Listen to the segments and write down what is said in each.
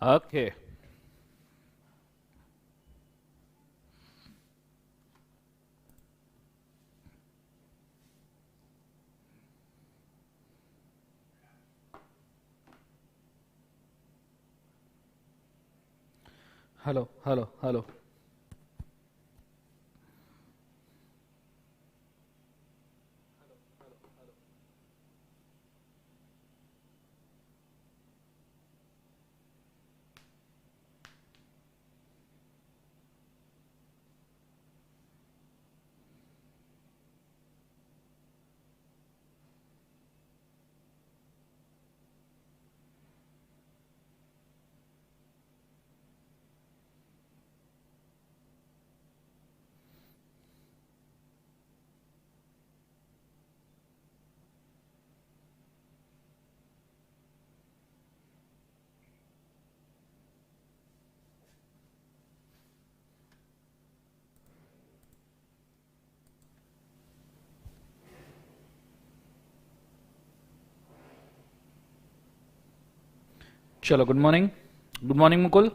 Okay. Hello hello hello. चलो, good morning. Good morning Mukul.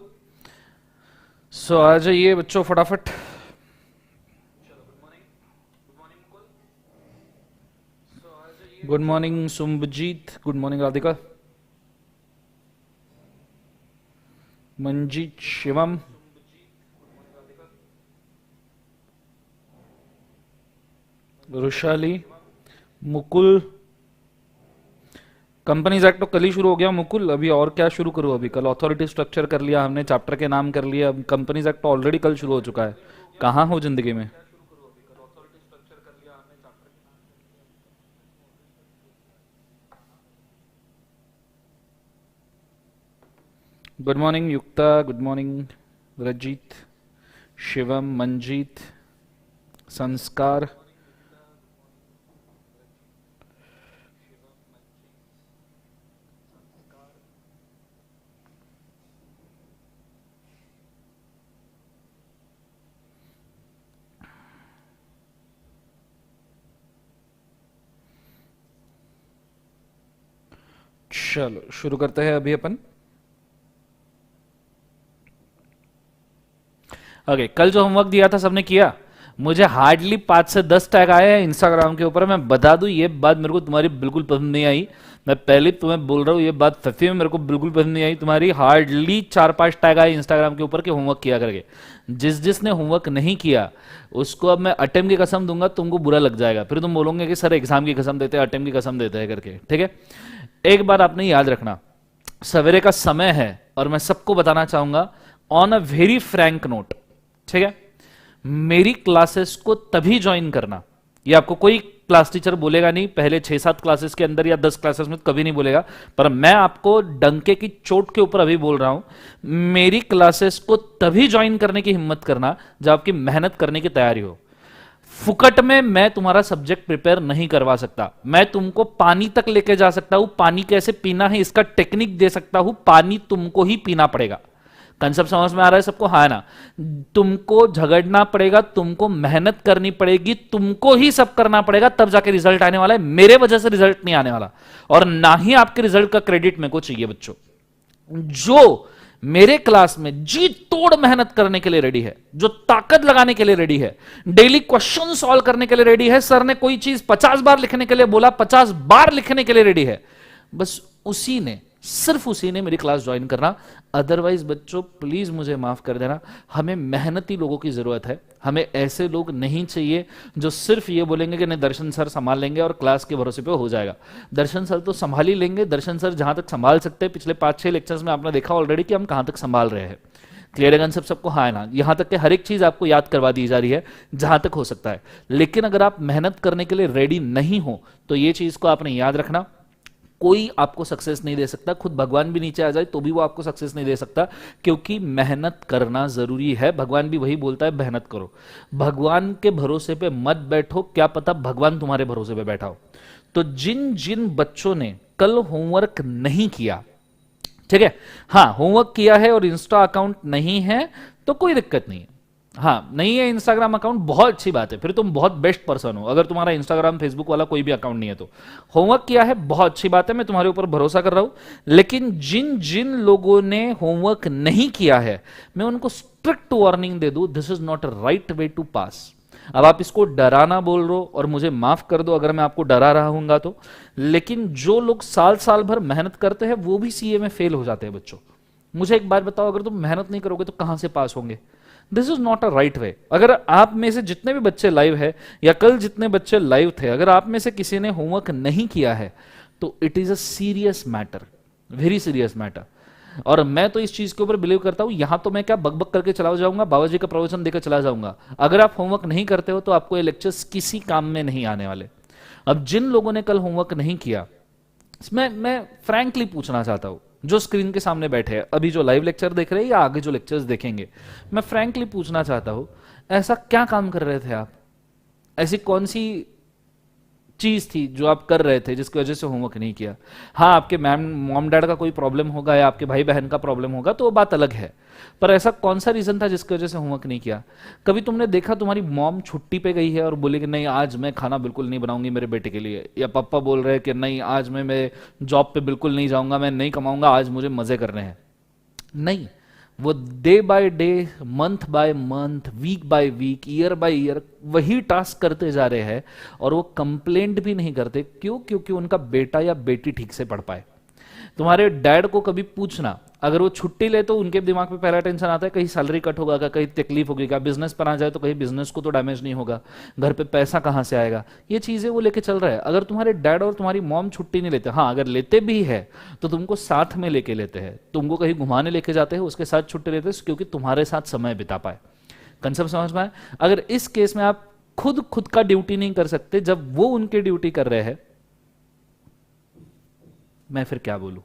So आ जाइए बच्चों फटाफट। Good morning Sumbajit, good morning Radhika, Manjeet, Shivam, Rushali, Mukul. Companies act तो कल ही शुरू हो गया मुकुल, अभी और क्या शुरू करूँ? अभी कल अथॉरिटी स्ट्रक्चर कर लिया हमने, चैप्टर के नाम कर लिया, अब कंपनीज एक्ट तो ऑलरेडी कल शुरू हो चुका है। कहाँ हो जिंदगी में? गुड मॉर्निंग युक्ता, गुड मॉर्निंग रजीत, शिवम, मंजीत, संस्कार। चलो शुरू करते हैं अभी अपन। ओके, कल जो होमवर्क दिया था सबने किया? मुझे हार्डली 5 से 10 टैग आए हैं इंस्टाग्राम के ऊपर। मैं बता दूं, ये बात मेरे को तुम्हारी बिल्कुल पसंद नहीं आई। मैं पहले तुम्हें बोल रहा हूँ, ये बात सच्ची में मेरे को बिल्कुल पसंद नहीं आई तुम्हारी। हार्डली 4-5 टैग आए इंस्टाग्राम के ऊपर कि होमवर्क किया करके। जिस जिसने होमवर्क नहीं किया उसको अब मैं अटेम्प्ट की कसम दूंगा, तुमको बुरा लग जाएगा। फिर तुम बोलोगे कि सर एग्जाम की कसम देते हैं, अटेम्प्ट की कसम देते हैं करके। ठीक है, एक बार आपने याद रखना, सवेरे का समय है और मैं सबको बताना चाहूंगा on a very Frank note. ठीक है, मेरी क्लासेस को तभी ज्वाइन करना, ये आपको कोई क्लास टीचर बोलेगा नहीं, पहले 6-7 क्लासेस के अंदर या 10 क्लासेस में कभी नहीं बोलेगा, पर मैं आपको डंके की चोट के ऊपर अभी बोल रहा हूं। मेरी क्लासेस को तभी ज्वाइन करने की हिम्मत करना जब आपकी मेहनत करने की तैयारी हो। फुकट में मैं तुम्हारा सब्जेक्ट प्रिपेयर नहीं करवा सकता। मैं तुमको पानी तक लेके जा सकता हूं, पानी कैसे पीना है इसका टेक्निक दे सकता हूं, पानी तुमको ही पीना पड़ेगा। कंसेप्ट समझ में आ रहा है सबको? हाँ ना? तुमको झगड़ना पड़ेगा, तुमको मेहनत करनी पड़ेगी, तुमको ही सब करना पड़ेगा, तब जाके रिजल्ट आने वाला है। मेरे वजह से रिजल्ट नहीं आने वाला, और ना ही आपके रिजल्ट का क्रेडिट मेरे को चाहिए। बच्चों, जो मेरे क्लास में जी तोड़ मेहनत करने के लिए रेडी है, जो ताकत लगाने के लिए रेडी है, डेली क्वेश्चन सॉल्व करने के लिए रेडी है, सर ने कोई चीज 50 बार लिखने के लिए बोला 50 बार लिखने के लिए रेडी है, बस उसी ने, सिर्फ उसी ने मेरी क्लास ज्वाइन करना। अदरवाइज बच्चों प्लीज मुझे माफ कर देना, हमें मेहनती लोगों की जरूरत है। हमें ऐसे लोग नहीं चाहिए जो सिर्फ ये बोलेंगे कि नहीं दर्शन सर संभाल लेंगे और क्लास के भरोसे पे हो जाएगा। दर्शन सर तो संभाल ही लेंगे। दर्शन सर जहां तक संभाल सकते हैं, पिछले 5-6 लेक्चर्स में आपने देखा ऑलरेडी कि हम कहां तक संभाल रहे हैं। क्लियर है कंसेप्ट सबको? हाँ है ना? यहां तक कि हर एक चीज आपको याद करवा दी जा रही है जहां तक हो सकता है। लेकिन अगर आप मेहनत करने के लिए रेडी नहीं हो तो ये चीज को आपने याद रखना, कोई आपको सक्सेस नहीं दे सकता। खुद भगवान भी नीचे आ जाए तो भी वो आपको सक्सेस नहीं दे सकता, क्योंकि मेहनत करना जरूरी है। भगवान भी वही बोलता है, मेहनत करो। भगवान के भरोसे पे मत बैठो, क्या पता भगवान तुम्हारे भरोसे पे बैठा हो। तो जिन जिन बच्चों ने कल होमवर्क नहीं किया, ठीक है, हाँ होमवर्क किया है और इंस्टा अकाउंट नहीं है तो कोई दिक्कत नहीं है। हाँ नहीं है इंस्टाग्राम अकाउंट, बहुत अच्छी बात है, फिर तुम बहुत बेस्ट पर्सन हो अगर तुम्हारा इंस्टाग्राम फेसबुक वाला कोई भी अकाउंट नहीं है तो। होमवर्क किया है, बहुत अच्छी बात है, मैं तुम्हारे ऊपर भरोसा कर रहा हूं। लेकिन जिन जिन लोगों ने होमवर्क नहीं किया है, मैं उनको स्ट्रिक्ट वार्निंग दे दूं, this is not a right way to pass. अब आप इसको डराना बोल रहे हो और मुझे माफ कर दो अगर मैं आपको डरा रहा हूंगा तो, लेकिन जो लोग साल साल भर मेहनत करते हैं वो भी सीए में फेल हो जाते हैं बच्चों। मुझे एक बात बताओ, अगर तुम मेहनत नहीं करोगे तो कहां से पास होंगे? This is not a right वे। अगर आप में से जितने भी बच्चे लाइव है या कल जितने बच्चे लाइव थे, अगर आप में से किसी ने होमवर्क नहीं किया है तो it is a serious matter, very serious matter. और मैं तो इस चीज के ऊपर बिलीव करता हूं, यहां तो मैं क्या बकबक करके चला जाऊंगा, बाबा जी का प्रवचन देकर चला जाऊंगा। अगर आप होमवर्क नहीं करते हो तो आपको ये लेक्चर्स किसी काम में नहीं आने वाले। अब जिन लोगों ने कल होमवर्क नहीं किया, मैं फ्रैंकली पूछना चाहता हूं, जो स्क्रीन के सामने बैठे हैं अभी, जो लाइव लेक्चर देख रहे हैं या आगे जो लेक्चर्स देखेंगे, मैं फ्रैंकली पूछना चाहता हूं, ऐसा क्या काम कर रहे थे आप? ऐसी कौन सी चीज थी जो आप कर रहे थे जिसकी वजह से होमवर्क नहीं किया? हाँ, आपके मैम मॉम डैड का कोई प्रॉब्लम होगा या आपके भाई बहन का प्रॉब्लम होगा तो वो बात अलग है, पर ऐसा कौन सा रीजन था जिसकी वजह से होमवर्क नहीं किया? कभी तुमने देखा तुम्हारी मॉम छुट्टी पे गई है और बोली कि नहीं आज मैं खाना बिल्कुल नहीं बनाऊंगी मेरे बेटे के लिए, या पापा बोल रहे हैं कि नहीं आज मैं जॉब पे बिल्कुल नहीं जाऊंगा, मैं नहीं कमाऊंगा, आज मुझे मजे करने हैं? नहीं, वो day by day, month by month, week by week, year by year वही टास्क करते जा रहे हैं और वो कंप्लेंट भी नहीं करते। क्यों? क्योंकि उनका बेटा या बेटी ठीक से पढ़ पाए। तुम्हारे डैड को कभी पूछना, अगर वो छुट्टी ले तो उनके दिमाग में पहला टेंशन आता है कहीं सैलरी कट होगा क्या, कहीं तकलीफ होगी क्या, बिजनेस पर आ जाए तो कहीं बिजनेस को तो डैमेज नहीं होगा, घर पे पैसा कहां से आएगा, ये चीजें वो लेके चल रहा है। अगर तुम्हारे डैड और तुम्हारी मॉम छुट्टी नहीं लेते, हाँ अगर लेते भी है तो तुमको साथ में लेके लेते हैं, तुमको कहीं घुमाने लेके जाते हैं, उसके साथ छुट्टी लेते हैं क्योंकि तुम्हारे साथ समय बिता पाए। कंसेप्ट समझ में आए? अगर इस केस में आप खुद का ड्यूटी नहीं कर सकते जब वो उनकी ड्यूटी कर रहे हैं, मैं फिर क्या बोलूं?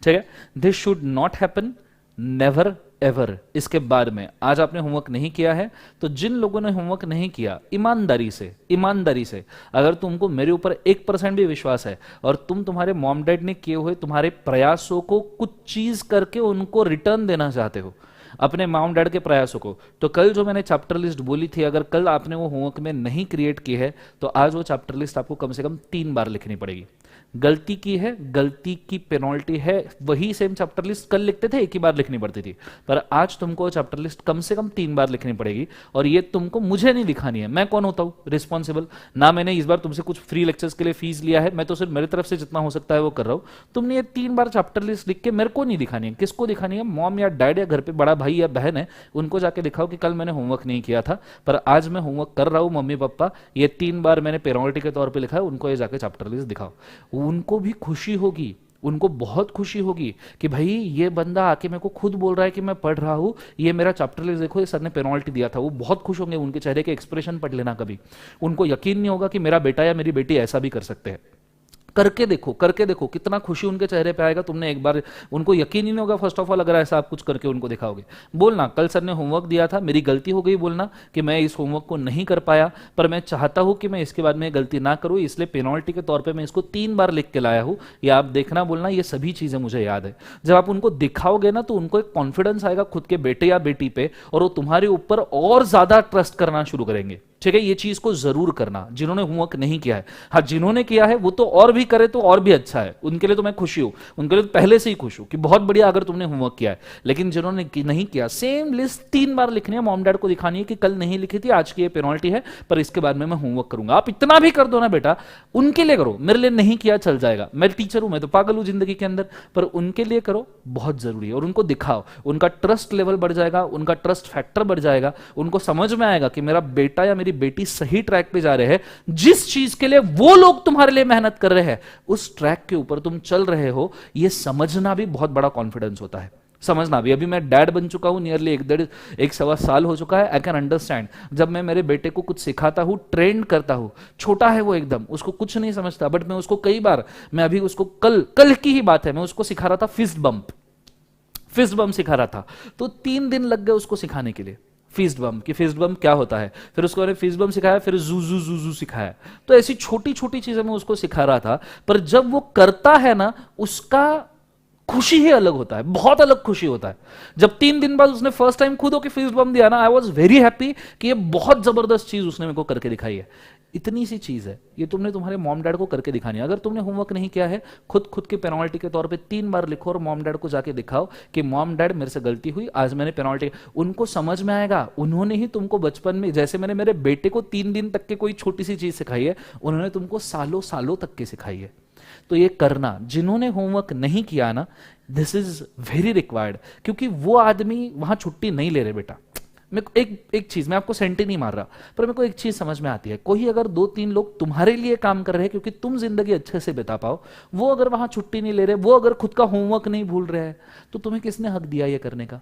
ठीक है, this should not happen, never ever. इसके बाद में आज आपने होमवर्क नहीं किया है तो जिन लोगों ने होमवर्क नहीं किया, ईमानदारी से अगर तुमको मेरे ऊपर 1% भी विश्वास है और तुम तुम्हारे मॉम डैड ने किए हुए तुम्हारे प्रयासों को कुछ चीज करके उनको रिटर्न देना चाहते हो, अपने मॉम डैड के प्रयासों को, तो कल जो मैंने चैप्टर लिस्ट बोली थी, अगर कल आपने वो होमवर्क में नहीं क्रिएट की है तो आज वो चैप्टर लिस्ट आपको कम से कम 3 बार लिखनी पड़ेगी। गलती की है, गलती की पेनल्टी है, वही सेम चैप्टर लिस्ट कल लिखते थे एक ही बार लिखनी पड़ती थी, पर आज तुमको चैप्टर लिस्ट कम से कम 3 बार लिखनी पड़ेगी। और ये तुमको मुझे नहीं लिखानी है, मैं कौन होता हूं रिस्पॉन्सिबल, ना मैंने इस बार तुमसे कुछ फ्री लेक्चर्स के लिए फीस लिया है, मैं तो सिर्फ मेरी तरफ से जितना हो सकता है वो कर रहा हूं। तुमने ये 3 बार चैप्टर लिस्ट लिख के मेरे को नहीं दिखानी है, किसको दिखानी है? मॉम या डैड या घर पे बड़ा भाई या बहन है, उनको जाके दिखाओ कि कल मैंने होमवर्क नहीं किया था पर आज मैं होमवर्क कर रहा हूं मम्मी पापा, ये 3 बार मैंने पेनल्टी के तौर पे लिखा है, उनको ये जाके चैप्टर लिस्ट दिखाओ। उनको भी खुशी होगी, उनको बहुत खुशी होगी कि भाई ये बंदा आके मेरे को खुद बोल रहा है कि मैं पढ़ रहा हूं, ये मेरा चैप्टर लिस्ट देखो, ये सर ने पेनल्टी दिया था। वो बहुत खुश होंगे, उनके चेहरे के एक्सप्रेशन पढ़ लेना कभी, उनको यकीन नहीं होगा कि मेरा बेटा या मेरी बेटी ऐसा भी कर सकते हैं। करके देखो कितना खुशी उनके चेहरे पे आएगा। तुमने एक बार, उनको यकीन ही नहीं होगा फर्स्ट ऑफ ऑल अगर ऐसा आप कुछ करके उनको दिखाओगे। बोलना कल सर ने होमवर्क दिया था, मेरी गलती हो गई, बोलना कि मैं इस होमवर्क को नहीं कर पाया, पर मैं चाहता हूं कि मैं इसके बाद में गलती ना करूं, इसलिए पेनल्टी के तौर पे मैं इसको 3 बार लिख के लाया हूं, या आप देखना, बोलना ये सभी चीजें मुझे याद है। जब आप उनको दिखाओगे ना तो उनको एक कॉन्फिडेंस आएगा खुद के बेटे या बेटी पे, और वो तुम्हारे ऊपर और ज्यादा ट्रस्ट करना शुरू करेंगे। ठीक है, ये चीज को जरूर करना जिन्होंने होमवर्क नहीं किया है। हाँ, जिन्होंने किया है वो तो और भी करे तो और भी अच्छा है, उनके लिए तो मैं खुशी हूं, उनके लिए तो पहले से ही खुश हूं कि बहुत बढ़िया अगर तुमने होमवर्क किया है। लेकिन जिन्होंने नहीं किया, सेम लिस्ट 3 बार लिखनी है, मॉम डैड को दिखानी है कि कल नहीं लिखी थी, आज की ये पेनल्टी है, पर इसके बाद में मैं होमवर्क करूंगा। आप इतना भी कर दो ना बेटा, उनके लिए करो, मेरे लिए नहीं किया चल जाएगा, मैं टीचर हूं, मैं तो पागल हूं जिंदगी के अंदर, पर उनके लिए करो, बहुत जरूरी है। और उनको दिखाओ, उनका ट्रस्ट लेवल बढ़ जाएगा, उनका ट्रस्ट फैक्टर बढ़ जाएगा, उनको समझ में आएगा कि मेरा बेटा या मेरी बेटी सही ट्रैक पे जा रहे हैं, जिस चीज के लिए वो लोग तुम्हारे लिए मेहनत कर रहे हैं उस ट्रैक के ऊपर तुम चल रहे हो। ये समझना भी बहुत बड़ा कॉन्फिडेंस होता है, समझना भी। अभी मैं डैड बन चुका हूं, नियरली 1.5 साल हो चुका है। आई कैन अंडरस्टैंड, जब मैं मेरे बेटे को कुछ सिखाता हूं, ट्रेंड करता हूं, छोटा है वो एकदम, उसको कुछ नहीं समझता, बट मैं उसको कई बार, मैं अभी उसको कल की ही बात है, मैं उसको सिखा रहा था फिस्ट बम्प सिखा रहा था, तो 3 दिन लग गए उसको सिखाने के लिए फिस्ट बम्प क्या होता है। फिर उसको मैंने फिस्ट बम्प सिखाया, फिर जू सिखाया। तो ऐसी छोटी छोटी चीजें मैं उसको सिखा रहा था, पर जब वो करता है ना, उसका खुशी ही अलग होता है, बहुत अलग खुशी होता है। जब 3 दिन बाद उसने फर्स्ट टाइम खुद होकर फीस्ट बम दिया ना, आई वॉज वेरी हैप्पी कि ये बहुत जबरदस्त चीज उसने मेरे को करके दिखाई है। इतनी सी चीज है, ये तुमने तुम्हारे मॉम डैड को करके दिखानी है। अगर तुमने होमवर्क नहीं किया है, खुद के पेनल्टी के तौर पे 3 बार लिखो और मॉम डैड को जाके दिखाओ कि मॉम डैड मेरे से गलती हुई, आज मैंने पेनल्टी। उनको समझ में आएगा, उन्होंने ही तुमको बचपन में, जैसे मैंने मेरे बेटे को 3 दिन तक के कोई छोटी सी चीज सिखाई है, उन्होंने तुमको सालों सालों तक की सिखाई है। तो ये करना, जिन्होंने होमवर्क नहीं किया ना, दिस इज वेरी रिक्वायर्ड, क्योंकि वो आदमी वहां छुट्टी नहीं ले रहे बेटा। मैं एक चीज, मैं आपको सेंटी नहीं मार रहा, पर मेरे को एक चीज समझ में आती है, कोई अगर 2-3 लोग तुम्हारे लिए काम कर रहे हैं क्योंकि तुम जिंदगी अच्छे से बिता पाओ, वो अगर वहां छुट्टी नहीं ले रहे, वो अगर खुद का होमवर्क नहीं भूल रहे हैं, तो तुम्हें किसने हक दिया ये करने का?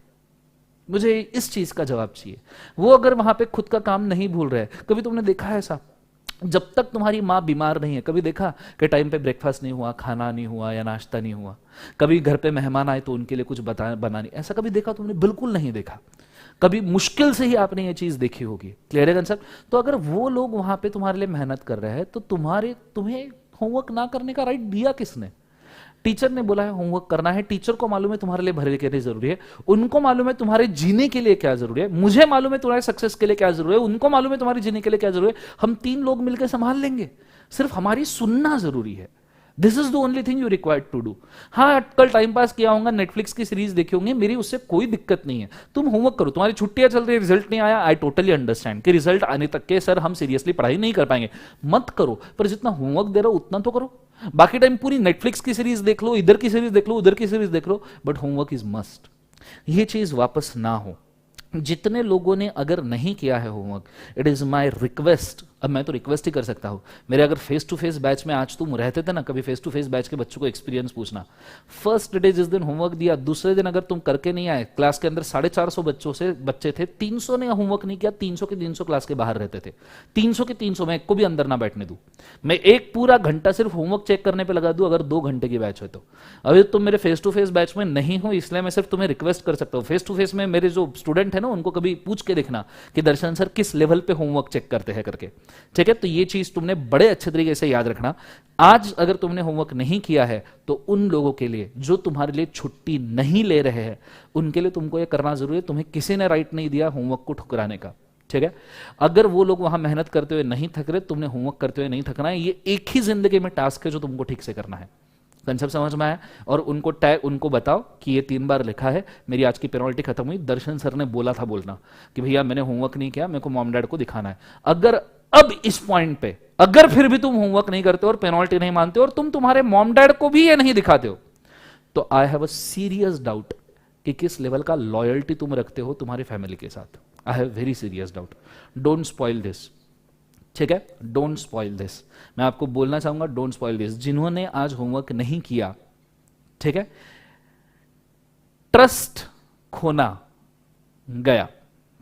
मुझे इस चीज का जवाब चाहिए। वो अगर वहां पे खुद का काम नहीं भूल रहे, कभी तुमने देखा है ऐसा? जब तक तुम्हारी माँ बीमार नहीं है, कभी देखा कि टाइम पे ब्रेकफास्ट नहीं हुआ, खाना नहीं हुआ या नाश्ता नहीं हुआ? कभी घर पे मेहमान आए तो उनके लिए कुछ बनानी, ऐसा कभी देखा तुमने? बिल्कुल नहीं देखा। कभी मुश्किल से ही आपने ये चीज देखी होगी। क्लियर है कंसेप्ट? तो अगर वो लोग वहां पे तुम्हारे लिए मेहनत कर रहे हैं, तो तुम्हें होमवर्क ना करने का राइट दिया किसने? टीचर ने बोला है होमवर्क करना है, टीचर को मालूम है तुम्हारे लिए भरे के लिए जरूरी है, उनको मालूम है तुम्हारे जीने के लिए क्या जरूरी है, मुझे मालूम है तुम्हारे सक्सेस के लिए क्या जरूरी है, उनको मालूम है तुम्हारे जीने के लिए क्या जरूरी है। हम 3 लोग मिलकर संभाल लेंगे, सिर्फ हमारी सुनना जरूरी है। This is the only thing you required to do. हाँ, कल टाइम पास किया होगा, नेटफ्लिक्स की सीरीज देखी होंगे, मेरी उससे कोई दिक्कत नहीं है। तुम होमवर्क करो, तुम्हारी छुट्टियां चल रही, रिजल्ट नहीं आया, आई टोटली अंडरस्टैंड कि रिजल्ट आने तक के सर हम सीरियसली पढ़ाई नहीं कर पाएंगे, मत करो, पर जितना होमवर्क दे रहा हो उतना तो करो। बाकी टाइम पूरी नेटफ्लिक्स की सीरीज देख लो, इधर की सीरीज देख लो, उधर की सीरीज देख लो, बट होमवर्क इज मस्ट। ये चीज वापस ना हो। जितने लोगों ने अगर नहीं किया है homework, it is my request, अब मैं तो रिक्वेस्ट ही कर सकता हूं, मेरे अगर फेस टू फेस बैच में आज तुम रहते थे ना, कभी फेस टू फेस बैच के बच्चों को एक्सपीरियंस पूछना। फर्स्ट डे जिस दिन होमवर्क दिया, दूसरे दिन अगर तुम करके नहीं आए, क्लास के अंदर 450 बच्चे थे, 300 ने होमवर्क नहीं किया, 300 के 300 क्लास के बाहर रहते थे। 300 के 300 मैं एक को भी अंदर ना बैठने दूं, मैं एक पूरा घंटा सिर्फ होमवर्क चेक करने पर लगा दूं, अगर 2 घंटे की बैच हो तो। अभी तुम मेरे फेस टू फेस बैच में नहीं हो, इसलिए मैं सिर्फ तुम्हें रिक्वेस्ट कर सकता हूँ, फेस टू फेस में मेरे जो स्टूडेंट है ना, उनको कभी पूछ के देखना कि दर्शन सर किस लेवल पे होमवर्क चेक करते हैं करके। ठीक है, तो ये चीज तुमने बड़े अच्छे तरीके से याद रखना। आज अगर तुमने होमवर्क नहीं किया है, तो उन लोगों के लिए जो तुम्हारे लिए छुट्टी नहीं ले रहे हैं, उनके लिए तुमको ये करना जरूरी है। तुम्हें किसी ने राइट नहीं दिया होमवर्क को ठुकराने का। ठीक है, अगर वो लोग वहां मेहनत करते हुए नहीं थक रहे, तुमने होमवर्क करते हुए नहीं थकना है। ये एक ही जिंदगी में टास्क है जो तुमको ठीक से करना है। कंसेप्ट समझ में आया? और उनको बताओ कि ये 3 बार लिखा है, मेरी आज की पेनल्टी खत्म हुई, दर्शन सर ने बोला था बोलना कि भैया मैंने होमवर्क नहीं किया, मेरे को मॉम डैड को दिखाना है। अगर अब इस पॉइंट पे अगर फिर भी तुम होमवर्क नहीं करते और पेनल्टी नहीं मानते और तुम तुम्हारे मॉम डैड को भी ये नहीं दिखाते हो, तो I have a serious doubt कि किस लेवल का लॉयल्टी तुम रखते हो तुम्हारी फैमिली के साथ। I have very serious doubt. Don't spoil this. ठीक है, डोंट स्पॉइल दिस। मैं आपको बोलना चाहूंगा, डोंट स्पॉइल दिस। जिन्होंने आज होमवर्क नहीं किया, ठीक है, ट्रस्ट खोना गया,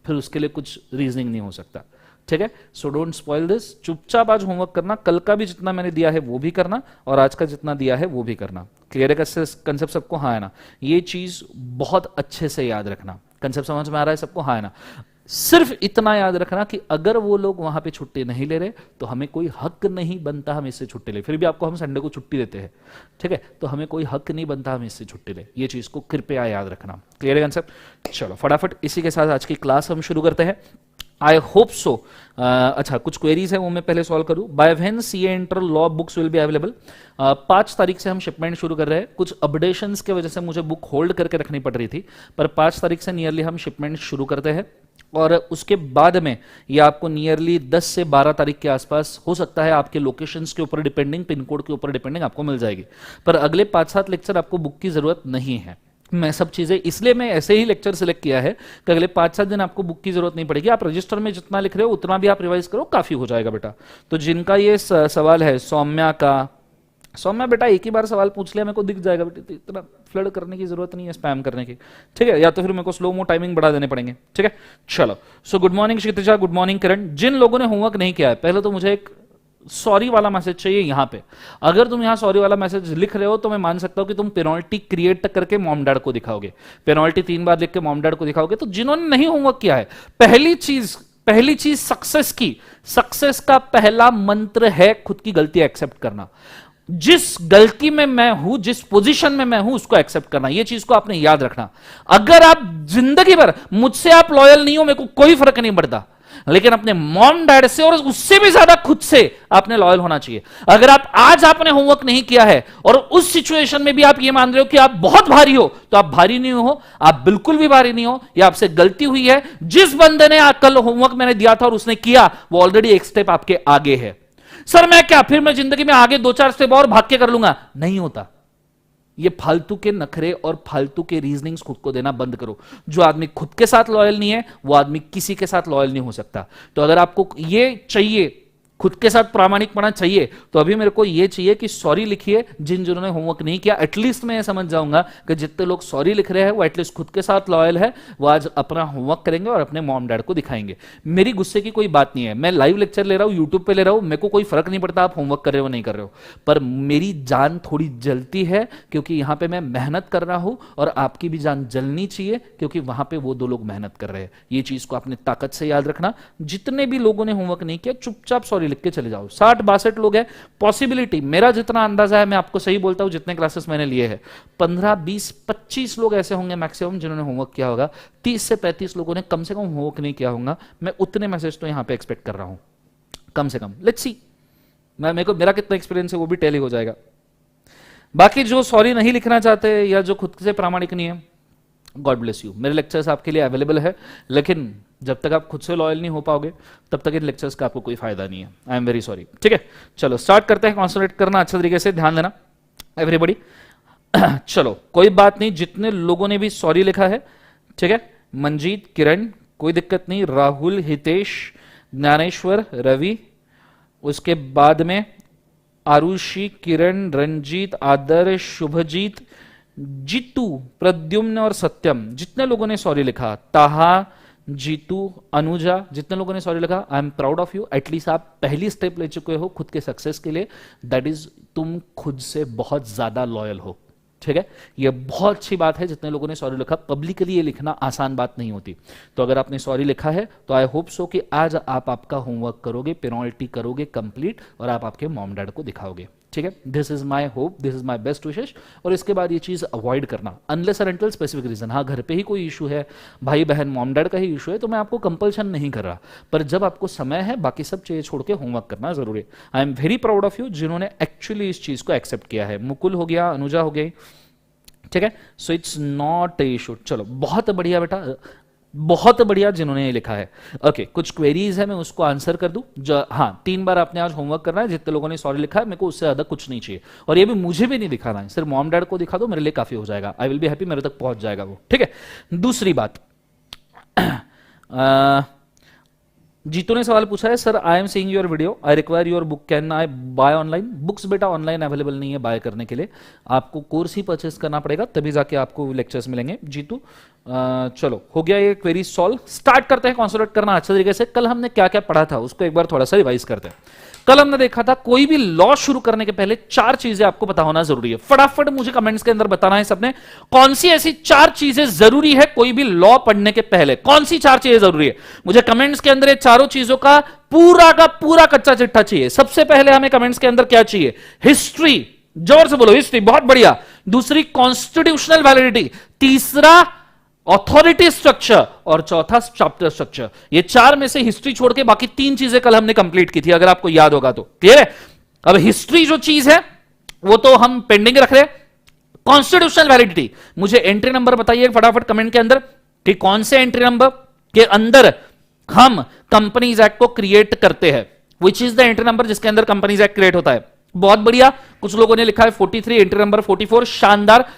फिर उसके लिए कुछ रीजनिंग नहीं हो सकता। ठीक है, सो डोंट स्पॉइल दिस। चुपचाप आज होमवर्क करना, कल का भी जितना मैंने दिया है वो भी करना, और आज का जितना दिया है वो भी करना। क्लियर है कंसेप्ट सबको? हाँ है ना? ये चीज बहुत अच्छे से याद रखना। कंसेप्ट समझ में आ रहा है सबको? हाँ है ना? सिर्फ इतना याद रखना कि अगर वो लोग वहां पे छुट्टी नहीं ले रहे, तो हमें कोई हक नहीं बनता हम इससे छुट्टी ले। फिर भी आपको हम संडे को छुट्टी देते हैं, ठीक है, तो हमें कोई हक नहीं बनता हम इससे छुट्टी ले। ये चीज को कृपया याद रखना। क्लियर है कंसेप्ट? चलो फटाफट इसी के साथ आज की क्लास हम शुरू करते हैं। I hope so. अच्छा, कुछ क्वेरीज है वो मैं पहले सॉल्व करूं। By when CA inter law books will be available? 5 तारीख से हम शिपमेंट शुरू कर रहे हैं। कुछ अपडेशंस के वजह से मुझे बुक होल्ड करके रखनी पड़ रही थी, पर 5 तारीख से नियरली हम शिपमेंट शुरू करते हैं, और उसके बाद में ये आपको नियरली 10 से 12 तारीख के आसपास, हो सकता है आपके लोकेशंस के ऊपर डिपेंडिंग, पिन कोड के ऊपर डिपेंडिंग, आपको मिल जाएगी। पर अगले 5-7 लेक्चर आपको बुक की जरूरत नहीं है। मैं सब चीजें इसलिए मैं ऐसे ही लेक्चर सिलेक्ट किया है कि अगले 5-7 दिन आपको बुक की जरूरत नहीं पड़ेगी। आप रजिस्टर में जितना लिख रहे हो उतना भी आप रिवाइज करो, काफी हो जाएगा बेटा। तो जिनका ये सवाल है सौम्या का, सौम्या बेटा एक ही बार सवाल पूछ लिया, मेरे को दिख जाएगा बेटा, इतना फ्लड करने की जरूरत नहीं है, स्पैम करने की। ठीक है, या तो फिर मेरे को स्लो मो टाइमिंग बढ़ा देने पड़ेंगे। ठीक है, चलो। So good morning Kshitija, good morning Kiran. जिन लोगों ने होमवर्क नहीं किया है, पहले तो मुझे एक सॉरी वाला मैसेज चाहिए यहां पे। अगर तुम यहां सॉरी वाला मैसेज लिख रहे हो तो मैं मान सकता हूं कि तुम पेनल्टी क्रिएट करके मॉम डैड को दिखाओगे, पेनल्टी 3 बार लिख के मॉम डैड को दिखाओगे। तो जिन्होंने नहीं होमवर्क किया है, पहली चीज सक्सेस का पहला मंत्र है खुद की गलती एक्सेप्ट करना। जिस गलती में मैं हूं, जिस पोजीशन में मैं हूं, उसको एक्सेप्ट करना। ये चीज को आपने याद रखना। अगर आप जिंदगी भर मुझसे आप लॉयल नहीं हो, मेरे को कोई फर्क नहीं पड़ता, लेकिन अपने मॉम डैड से और उससे भी ज्यादा खुद से आपने लॉयल होना चाहिए। अगर आप आज आपने होमवर्क नहीं किया है और उस सिचुएशन में भी आप ये मान रहे हो कि आप बहुत भारी हो, तो आप भारी नहीं हो, आप बिल्कुल भी भारी नहीं हो। ये आपसे गलती हुई है। जिस बंदे ने कल होमवर्क मैंने दिया था और उसने किया, वो ऑलरेडी एक स्टेप आपके आगे है। सर मैं क्या, फिर मैं जिंदगी में आगे 2-4 स्टेप और भाग के कर लूंगा? नहीं होता। ये फालतू के नखरे और फालतू के रीजनिंग्स खुद को देना बंद करो। जो आदमी खुद के साथ लॉयल नहीं है, वो आदमी किसी के साथ लॉयल नहीं हो सकता। तो अगर आपको ये चाहिए, खुद के साथ प्रामाणिकपना चाहिए, तो अभी मेरे को ये चाहिए कि सॉरी लिखिए जिन्होंने होमवर्क नहीं किया। एटलीस्ट मैं ये समझ जाऊंगा कि जितने लोग सॉरी लिख रहे हैं वो एटलीस्ट खुद के साथ लॉयल है, वो आज अपना होमवर्क करेंगे और अपने मॉम डैड को दिखाएंगे। मेरी गुस्से की कोई बात नहीं है। मैं लाइव लेक्चर ले रहा हूं, यूट्यूब पे ले रहा हूं, मेरे को कोई फर्क नहीं पड़ता आप होमवर्क कर रहे हो नहीं कर रहे हो, पर मेरी जान थोड़ी जलती है क्योंकि यहां पर मैं मेहनत कर रहा हूं और आपकी भी जान जलनी चाहिए क्योंकि वहां पर वो 2 लोग मेहनत कर रहे हैं। ये चीज को आपने ताकत से याद रखना। जितने भी लोगों ने होमवर्क नहीं किया, चुपचाप सॉरी लिख के चले जाओ। 60-62 लोग हैं। पॉसिबिलिटी, मेरा जितना अंदाजा है, मैं आपको सही बोलता हूं, जितने क्लासेस मैंने लिए हैं, 15-20-25 लोग ऐसे होंगे मैक्सिमम जिन्होंने होमवर्क किया होगा। 30 से 35 लोगों ने कम से कम होमवर्क नहीं किया होगा। मैं उतने मैसेज तो यहां पे एक्सपेक्ट कर रहा हूं, कम से कम। लेट्स सी, मेरा कितना एक्सपीरियंस है वो भी टैली हो जाएगा। बाकी जो सॉरी नहीं लिखना चाहते या जो खुद से प्रामाणिक नहीं है, गॉड ब्लेस यू। मेरे लेक्चर्स आपके लिए अवेलेबल है, लेकिन जब तक आप खुद से लॉयल नहीं हो पाओगे तब तक इन लेक्चर्स का आपको कोई फायदा नहीं है। आई एम वेरी सॉरी। ठीक है, चलो स्टार्ट करते हैं। कॉन्सेंट्रेट करना अच्छे तरीके से, ध्यान देना एवरीबॉडी। चलो कोई बात नहीं, जितने लोगों ने भी सॉरी लिखा है, ठीक है, मंजीत, किरण, कोई दिक्कत नहीं, राहुल, हितेश, ज्ञानेश्वर, रवि, उसके बाद में आरुषि, किरण, रंजीत, आदर्श, शुभजीत, जीतू, प्रद्युम्न और सत्यम, जितने लोगों ने सॉरी लिखा, ताहा, जीतू, अनुजा, जितने लोगों ने सॉरी लिखा, I am proud of you. At least आप पहली स्टेप ले चुके हो खुद के सक्सेस के लिए। दैट इज, तुम खुद से बहुत ज्यादा लॉयल हो। ठीक है, ये बहुत अच्छी बात है। जितने लोगों ने सॉरी लिखा, पब्लिकली ये लिखना आसान बात नहीं होती। तो अगर आपने सॉरी लिखा है तो आई होप सो कि आज आप आपका होमवर्क करोगे, पेनल्टी करोगे कंप्लीट, और आप आपके मॉम डैड को दिखाओगे। ठीक है, this is my hope, this is my best wishes. और इसके बाद ये चीज अवॉइड करना, अनलेस और अनटिल स्पेसिफिक रीजन। हाँ, घर पे ही कोई इशू है, भाई बहन मॉम डैड का ही इशू है, तो मैं आपको कंपल्शन नहीं कर रहा, पर जब आपको समय है, बाकी सब चीजें छोड़ के होमवर्क करना जरूरी है। आई am very proud of you जिन्होंने एक्चुअली इस चीज को एक्सेप्ट किया है। मुकुल हो गया, अनुजा हो गई, ठीक है, so it's not a issue. चलो बहुत बढ़िया बेटा, बहुत बढ़िया जिन्होंने ये लिखा है। ओके, कुछ क्वेरीज है, मैं उसको आंसर कर दूं। हाँ, 3 बार आपने आज होमवर्क करना है। जितने लोगों ने सॉरी लिखा है, मेरे को उससे ज्यादा कुछ नहीं चाहिए, और ये भी मुझे भी नहीं दिखाना है, सिर्फ मॉम डैड को दिखा दो, मेरे लिए काफी हो जाएगा। आई विल बी हैप्पी, मेरे तक पहुंच जाएगा वो। ठीक है, दूसरी बात, जीतू ने सवाल पूछा है, sir I am seeing your video, I require your book, can I buy online? Books बेटा ऑनलाइन अवेलेबल नहीं है बाय करने के लिए, आपको कोर्स ही परचेस करना पड़ेगा, तभी जाके आपको लेक्चर्स मिलेंगे। जीतू, चलो हो गया ये क्वेरी सॉल्व। स्टार्ट करते हैं कॉन्सेंट्रेट करना अच्छे तरीके से। कल हमने क्या क्या पढ़ा था उसको एक बार थोड़ा सा रिवाइज करते हैं। कल हमने देखा था कोई भी लॉ शुरू करने के पहले 4 चीजें आपको पता होना जरूरी है। फटाफट मुझे कमेंट्स के अंदर बताना है सबने, कौन सी ऐसी 4 चीजें जरूरी है कोई भी लॉ पढ़ने के पहले, कौन सी 4 चीजें जरूरी है? मुझे कमेंट्स के अंदर ये चारों चीजों का पूरा कच्चा चिट्ठा चाहिए। सबसे पहले हमें कमेंट्स के अंदर क्या चाहिए? हिस्ट्री, जोर से बोलो हिस्ट्री, बहुत बढ़िया। दूसरी कॉन्स्टिट्यूशनल वैलिडिटी, तीसरा ऑथोरिटी स्ट्रक्चर, और चौथा चैप्टर स्ट्रक्चर। ये 4 में से हिस्ट्री छोड़ के बाकी 3 चीजें कल हमने कंप्लीट की थी, अगर आपको याद होगा तो। क्लियर है? अब हिस्ट्री जो चीज है वो तो हम पेंडिंग रख रहे हैं। कॉन्स्टिट्यूशनल वैलिडिटी, मुझे एंट्री नंबर बताइए फटाफट कमेंट के अंदर कि कौन से एंट्री नंबर के अंदर हम कंपनीज एक्ट को क्रिएट करते हैं। Which is the entry number जिसके अंदर कंपनीज एक्ट क्रिएट होता है? बहुत बढ़िया, कुछ लोगों ने लिखा है 43, एंट्री नंबर 44, शानदार।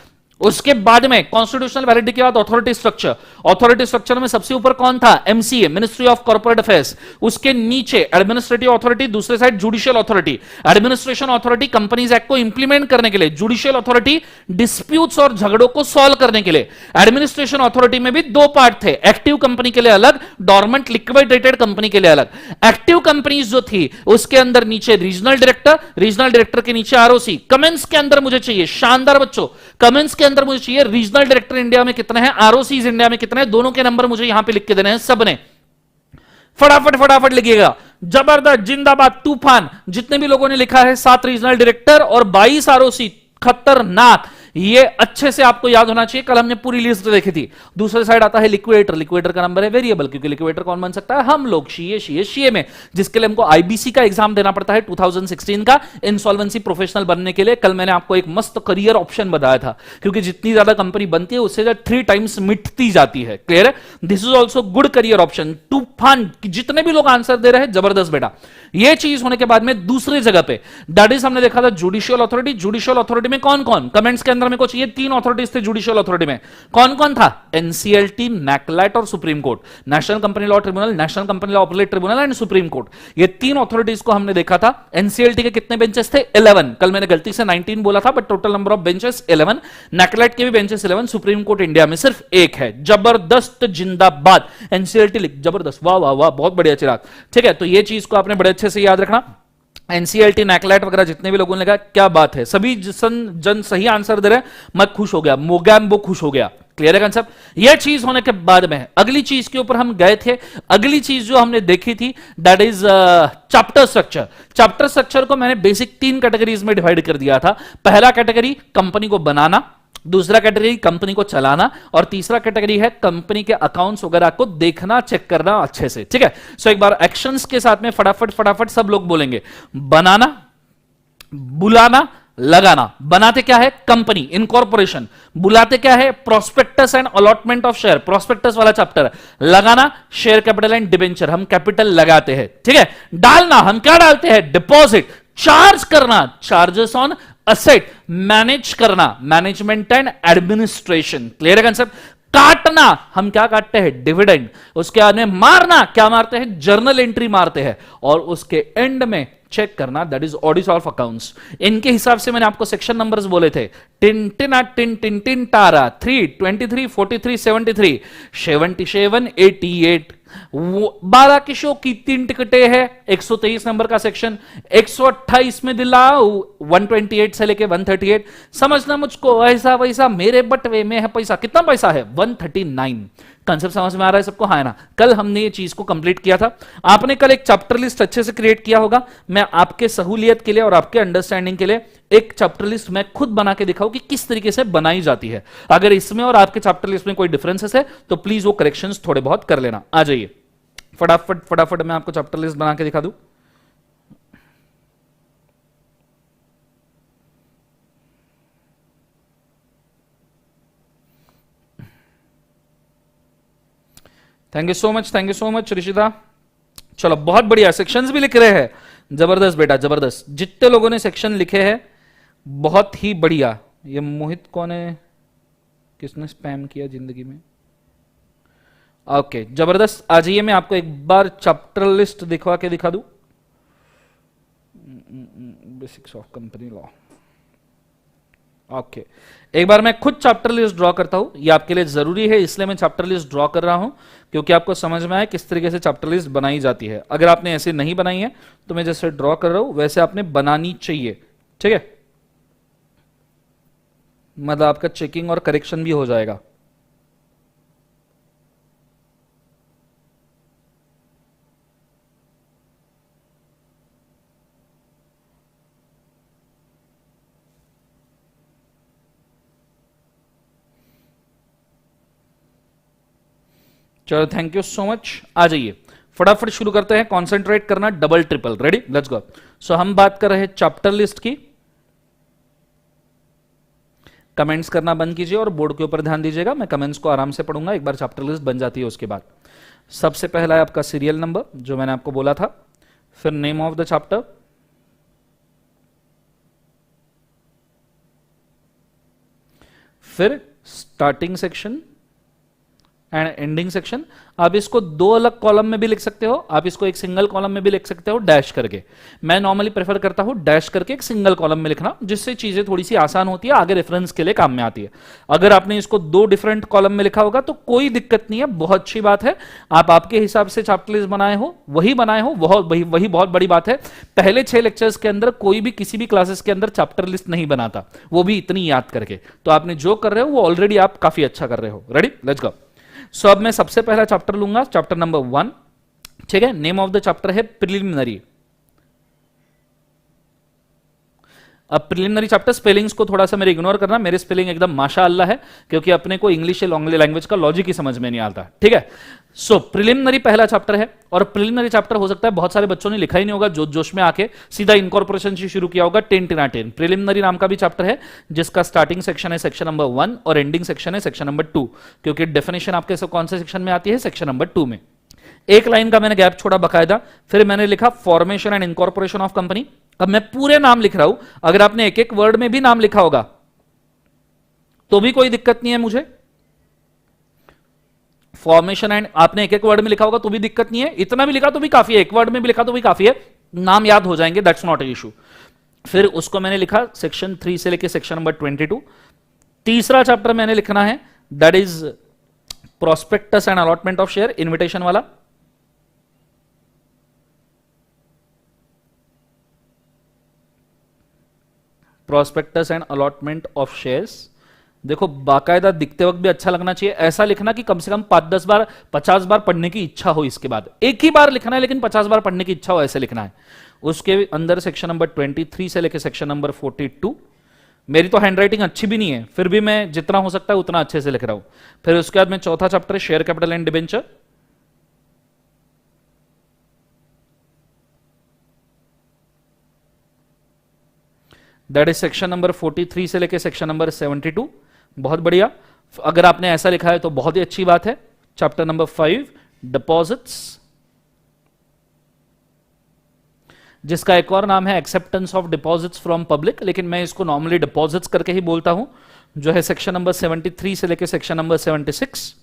उसके बाद में कॉन्स्टिट्यूशनल वैलिडिटी के बाद ऑथोरिटी स्ट्रक्चर। ऑथोरिटी स्ट्रक्चर में सबसे ऊपर कौन था? MCA, ministry of corporate affairs. उसके नीचे एडमिनिस्ट्रेटिव अथॉरिटी, दूसरे side judicial authority. Administration authority companies act को इंप्लीमेंट करने के लिए, जुडिशियल अथॉरिटी डिस्प्यूट्स और झगड़ों को सॉल्व करने के लिए। एडमिनिस्ट्रेशन अथॉरिटी में भी 2 पार्ट थे, एक्टिव कंपनी के लिए अलग, डॉर्मेंट लिक्विडेटेड कंपनी के लिए अलग। एक्टिव कंपनीज जो थी उसके अंदर नीचे रीजनल डायरेक्टर, रीजनल डायरेक्टर के नीचे आरओसी। कमेंट्स के अंदर मुझे चाहिए, शानदार बच्चों, कमेंट्स के अंदर मुझे चाहिए रीजनल डायरेक्टर इंडिया में कितने हैं, आरओसीज इंडिया में कितने हैं, दोनों के नंबर मुझे यहां पे लिख के देने हैं सबने। फटाफट लिखिएगा। जबरदस्त, जिंदाबाद, तूफान। जितने भी लोगों ने लिखा है 7 रीजनल डायरेक्टर और 22 आरओसी, खतरनाक। ये अच्छे से आपको याद होना चाहिए, कल हमने पूरी लिस्ट देखी थी। दूसरे साइड आता है लिक्विडेटर, लिक्विडेटर का नंबर है वेरिएबल, क्योंकि लिक्विडेटर कौन बन सकता है, हम लोग, सीए में, जिसके लिए हमको आईबीसी का एग्जाम देना पड़ता है 2016 का, इंसॉल्वेंसी प्रोफेशनल बनने के लिए। कल मैंने आपको एक मस्त करियर ऑप्शन बताया था, क्योंकि जितनी ज्यादा कंपनी बनती है उससे 3 टाइम्स मिटती जाती है। क्लियर है? This is also good career option. तूफान, जितने भी लोग आंसर दे रहे हैं, जबरदस्त बेटा। ये चीज होने के बाद में दूसरी जगह पे दैट इज हमने देखा था जुडिशियल अथॉरिटी। जुडिशियल अथॉरिटी में कौन कौन, कमेंट्स के अंदर में कुछ, ये 3 अथॉरिटीज थे जुडिशियल अथॉरिटी में। कौन कौन था? एनसीएलटी, मैकलेट और supreme court, national company law tribunal, national company law appellate tribunal and supreme court. ये 3 अथॉरिटीज को हमने देखा था। एनसीएलटी के कितने बेंचेस थे? 11। कल मैंने गलती से 19 बोला था, but total number of benches 11। मैकलेट के भी बेंचेस 11। सुप्रीम कोर्ट इंडिया में सिर्फ 1 है। जबरदस्त, जिंदाबाद। एनसीएलटी लिख, जबरदस्त, वाह वाह वाह, बहुत बढ़िया चिराग। ठीक है, तो ये चीज को आपने बड़े अच्छे से याद रखना। एनसीएलटी, नैकलेट वगैरह जितने भी लोगों ने लिखा, क्या बात है, सभी जन सही आंसर दे रहे हैं, मैं खुश हो गया, मोगैम्बो खुश हो गया। क्लियर है कंसेप्ट? यह चीज होने के बाद में अगली चीज के ऊपर हम गए थे। अगली चीज जो हमने देखी थी that is chapter structure. Chapter structure को मैंने बेसिक 3 कैटेगरीज में डिवाइड कर दिया था। पहला कैटेगरी कंपनी को बनाना, दूसरा कैटेगरी कंपनी को चलाना, और तीसरा कैटेगरी है कंपनी के अकाउंट्स वगैरह को देखना, चेक करना अच्छे से। ठीक है, सो एक बार एक्शंस के साथ में फटाफट फटाफट सब लोग बोलेंगे। बनाना, बुलाना, लगाना। बनाते क्या है? Company, incorporation. बुलाते क्या है? Prospectus and allotment of share, prospectus वाला चैप्टर। लगाना, शेयर कैपिटल एंड डिबेंचर, हम कैपिटल लगाते हैं। ठीक है, डालना, हम क्या डालते हैं? डिपॉजिट। चार्ज करना, चार्जेस ऑन असेट। मैनेज करना, मैनेजमेंट एंड एडमिनिस्ट्रेशन। क्लियर है कंसेप्ट? काटना, हम क्या काटते हैं? डिविडेंड। उसके बाद में मारना, क्या मारते हैं? जर्नल एंट्री मारते हैं। और उसके एंड में चेक करना, that is audit of accounts. इनके हिसाब से मैंने आपको सेक्शन नंबर्स बोले थे। टिन टिना टिन टिन टिन टारा 3, 23, 43, 73, 77, 88। 12 की शो की 3 टिकटें हैं। 123 नंबर का सेक्शन, 128 में दिला 128 से लेके 138। समझना मुझको ऐसा वैसा, मेरे बटवे में है पैसा। कितना पैसा है? 139। कंसेप्ट समझ में आ रहा है सबको? हाँ है ना? कल हमने ये चीज को कंप्लीट किया था। आपने कल एक चैप्टर लिस्ट अच्छे से क्रिएट किया होगा। मैं आपके सहूलियत के लिए और आपके अंडरस्टैंडिंग के लिए एक चैप्टर लिस्ट मैं खुद बना के दिखाऊं कि किस तरीके से बनाई जाती है। अगर इसमें और आपके चैप्टर लिस्ट में कोई डिफरेंसेस है तो प्लीज वो करेक्शंस थोड़े बहुत कर लेना। आ जाइए फटाफट फटाफट मैं आपको चैप्टर लिस्ट बना के दिखा दूं। Thank you so much, thank you so much Rishita. चलो बहुत बढ़िया, सेक्शंस भी लिख रहे हैं। जबरदस्त बेटा, जबरदस्त। जितने लोगों ने सेक्शन लिखे हैं बहुत ही बढ़िया। ये मोहित कौन है? किसने स्पैम किया जिंदगी में? ओके जबरदस्त। आ जाइए, मैं आपको एक बार चैप्टर लिस्ट दिखवा के दिखा दूं। Basics of company law. Okay, एक बार मैं खुद चैप्टर लिस्ट ड्रॉ करता हूं। ये आपके लिए जरूरी है, इसलिए मैं चैप्टर लिस्ट ड्रॉ कर रहा हूं, क्योंकि आपको समझ में आए किस तरीके से चैप्टर लिस्ट बनाई जाती है। अगर आपने ऐसे नहीं बनाई है तो मैं जैसे ड्रॉ कर रहा हूं वैसे आपने बनानी चाहिए। ठीक है, मतलब आपका चेकिंग और करेक्शन भी हो जाएगा। चलो थैंक यू सो मच। आ जाइए फटाफट शुरू करते हैं। कॉन्सेंट्रेट करना, double triple. Ready, let's go. So हम बात कर रहे हैं चैप्टर लिस्ट की। कमेंट्स करना बंद कीजिए और बोर्ड के ऊपर ध्यान दीजिएगा। मैं कमेंट्स को आराम से पढ़ूंगा, एक बार चैप्टर लिस्ट बन जाती है उसके बाद। सबसे पहला है आपका सीरियल नंबर, जो मैंने आपको बोला था। फिर नेम ऑफ द चैप्टर, फिर starting section and ending section. आप इसको 2 अलग कॉलम में भी लिख सकते हो, आप इसको एक सिंगल कॉलम में भी लिख सकते हो डैश करके। मैं नॉर्मली प्रेफर करता हूं डैश करके एक सिंगल कॉलम में लिखना, जिससे चीजें थोड़ी सी आसान होती है, आगे रेफरेंस के लिए काम में आती है। अगर आपने इसको 2 डिफरेंट कॉलम में लिखा होगा तो कोई दिक्कत नहीं है, बहुत अच्छी बात है। आप आपके हिसाब से चैप्टर लिस्ट बनाए हो वही बनाए हो, वही बहुत बड़ी बात है। पहले 6 लेक्चर्स के अंदर कोई भी किसी भी क्लासेस के अंदर चैप्टर लिस्ट नहीं बनाता, वो भी इतनी याद करके। तो आपने जो कर रहे हो वो ऑलरेडी आप काफी अच्छा कर रहे हो। Ready, let's go. सो अब मैं सबसे पहला चैप्टर लूंगा, चैप्टर नंबर 1। ठीक है, नेम ऑफ द चैप्टर है प्रिलिमिनरी। अब प्रिलिमिनरी चैप्टर, स्पेलिंग्स को थोड़ा सा मेरे इग्नोर करना, मेरे स्पेलिंग एकदम माशाअल्लाह है, क्योंकि अपने को इंग्लिश लैंग्वेज का लॉजिक ही समझ में नहीं आता। ठीक है, सो प्रिलिमिनरी पहला चैप्टर है, और प्रिलिमिनरी चैप्टर हो सकता है बहुत सारे बच्चों ने लिखा ही नहीं होगा, जोश जोश में आके सीधा इनकॉर्पोरेशन से शुरू किया होगा। 10 प्रिलिमिनरी नाम का भी चैप्टर है, जिसका स्टार्टिंग सेक्शन है सेक्शन नंबर 1 और एंडिंग सेक्शन है सेक्शन नंबर 2, क्योंकि डेफिनेशन आपके कौन से सेक्शन में आती है, सेक्शन नंबर 2 में। एक लाइन का मैंने गैप छोड़ा बकायदा, फिर मैंने लिखा formation and incorporation of company. अब मैं पूरे नाम लिख रहा हूं, अगर आपने एक एक वर्ड में भी नाम लिखा होगा तो भी कोई दिक्कत नहीं है मुझे। फॉर्मेशन एंड आपने एक एक वर्ड में लिखा होगा तो भी दिक्कत नहीं है, इतना भी लिखा तो भी काफी है, एक वर्ड में भी लिखा तो भी काफी है, नाम याद हो जाएंगे, दैट्स नॉट ए इशू। फिर उसको मैंने लिखा सेक्शन 3 से लेकर सेक्शन नंबर 22। तीसरा चैप्टर मैंने लिखना है, that is prospectus and allotment of share, invitation वाला। Prospectus and allotment of shares, देखो बाकायदा दिखते वक्त भी अच्छा लगना चाहिए, ऐसा लिखना कि कम से कम 5-10 बार 50 बार पढ़ने की इच्छा हो, इसके बाद एक ही बार लिखना है लेकिन 50 बार पढ़ने की इच्छा हो, ऐसे लिखना है। उसके अंदर सेक्शन नंबर 23 से लेकर सेक्शन नंबर 42। मेरी तो हैंडराइटिंग अच्छी भी नहीं है, फिर भी मैं जितना हो सकता है उतना अच्छे से लिख रहा हूं। फिर उसके बाद में चौथा chapter share capital and debenture, that is section number 43 से लेकर सेक्शन नंबर 72। बहुत बढ़िया, अगर आपने ऐसा लिखा है तो बहुत ही अच्छी बात है। चैप्टर नंबर 5 डिपॉजिट्स, जिसका एक और नाम है acceptance of deposits from public, लेकिन मैं इसको नॉर्मली डिपॉजिट्स करके ही बोलता हूं, जो है सेक्शन नंबर 73 से लेकर section number 76।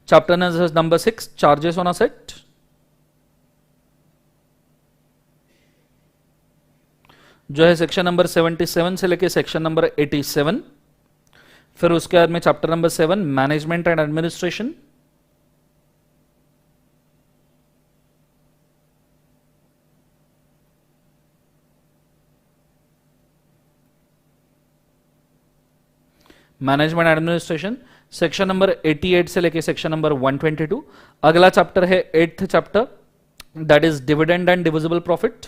Chapter number 6 charges on asset, जो है सेक्शन नंबर 77 से लेकर सेक्शन नंबर 87। फिर उसके बाद में chapter number 7 management and administration, management administration section number 88 से लेकर सेक्शन नंबर 122। अगला चैप्टर है 8th chapter, that is dividend and divisible profit,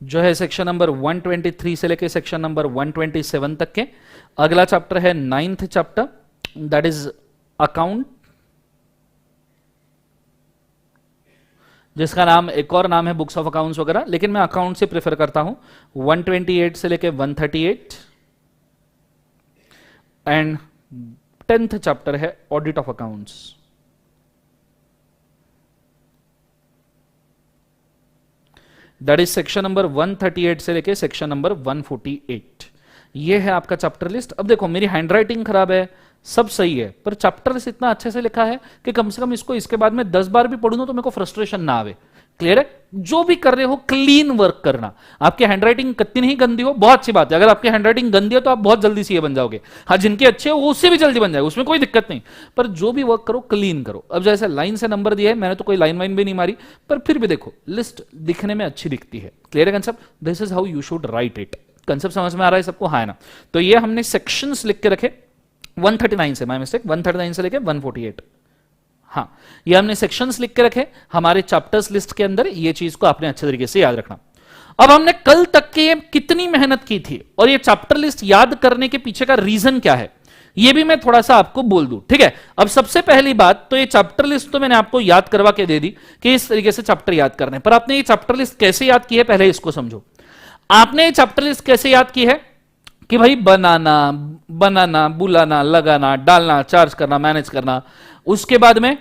जो है सेक्शन नंबर 123 से लेकर सेक्शन नंबर 127 तक के। अगला चैप्टर है 9th chapter, that is account, जिसका नाम एक और नाम है बुक्स ऑफ अकाउंट्स वगैरह, लेकिन मैं अकाउंट से प्रेफर करता हूं। 128 से लेकर 138 एंड 10th चैप्टर है audit of accounts, that is section number 138 से लेके सेक्शन नंबर 148। ये है आपका चैप्टर लिस्ट। अब देखो मेरी हैंडराइटिंग खराब है, सब सही है, पर चैप्टर लिस्ट इतना अच्छे से लिखा है कि कम से कम इसको इसके बाद में 10 बार भी पढ़ूं तो मेरे को फ्रस्ट्रेशन ना आवे। क्लियर है? जो भी कर रहे हो क्लीन वर्क करना। आपकी हैंडराइटिंग कितनी नहीं गंदी हो, बहुत अच्छी बात है। अगर आपकी हैंडराइटिंग गंदी है तो आप बहुत जल्दी सीए बन जाओगे। हाँ, जिनके अच्छे हो वो उससे भी जल्दी बन जाएगा, उसमें कोई दिक्कत नहीं, पर जो भी वर्क करो क्लीन करो। अब जैसे लाइन से नंबर दिया है, मैंने तो कोई लाइन वाइन भी नहीं मारी, पर फिर भी देखो लिस्ट दिखने में अच्छी दिखती है। क्लियर है concept? This is how you should write it. Concept समझ में आ रहा है सबको? हाँ है ना? तो ये हमने सेक्शंस लिख के रखे 139 से, माय मिस्टेक, 139 से लेके 148। हाँ, ये हमने सेक्शंस लिख के रखे हमारे चैप्टर्स लिस्ट के अंदर। ये चीज को आपने अच्छे तरीके से याद रखना। अब हमने कल तक के कितनी मेहनत की थी और ये चैप्टर लिस्ट याद करने के पीछे का रीजन क्या है, ये भी मैं थोड़ा सा आपको बोल दूं। ठीक है? अब सबसे पहली बात तो ये चैप्टर लिस्ट तो मैंने आपको याद करवा के दे दी कि इस तरीके से चैप्टर याद करने, पर आपने ये चैप्टर लिस्ट कैसे याद की है पहले इसको समझो। आपने ये चैप्टर लिस्ट कैसे याद की है कि भाई बनाना, बुलाना, लगाना, डालना, चार्ज करना, मैनेज करना, उसके बाद में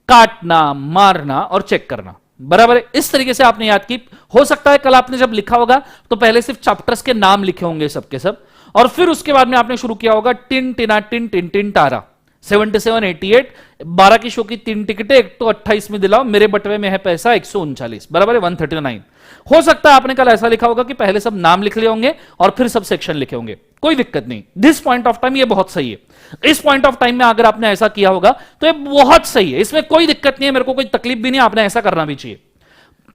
काटना, मारना और चेक करना। बराबर है? इस तरीके से आपने याद की। हो सकता है कल आपने जब लिखा होगा तो पहले सिर्फ चैप्टर्स के नाम लिखे होंगे सबके सब, और फिर उसके बाद में आपने शुरू किया होगा टिन टिना टिन टिन टिन टारा 77 88 12 की शो की 3 टिकटें, एक तो 28 में दिलाओ, मेरे बटवे में है पैसा 139। बराबर है? 139। हो सकता है आपने कल ऐसा लिखा होगा कि पहले सब नाम लिख लिए होंगे और फिर सब सेक्शन लिखे होंगे, कोई दिक्कत नहीं। दिस पॉइंट ऑफ टाइम ये बहुत सही है। इस पॉइंट ऑफ टाइम में अगर आपने ऐसा किया होगा तो ये बहुत सही है, इसमें कोई दिक्कत नहीं है, मेरे को कोई तकलीफ भी नहीं, आपने ऐसा करना भी चाहिए।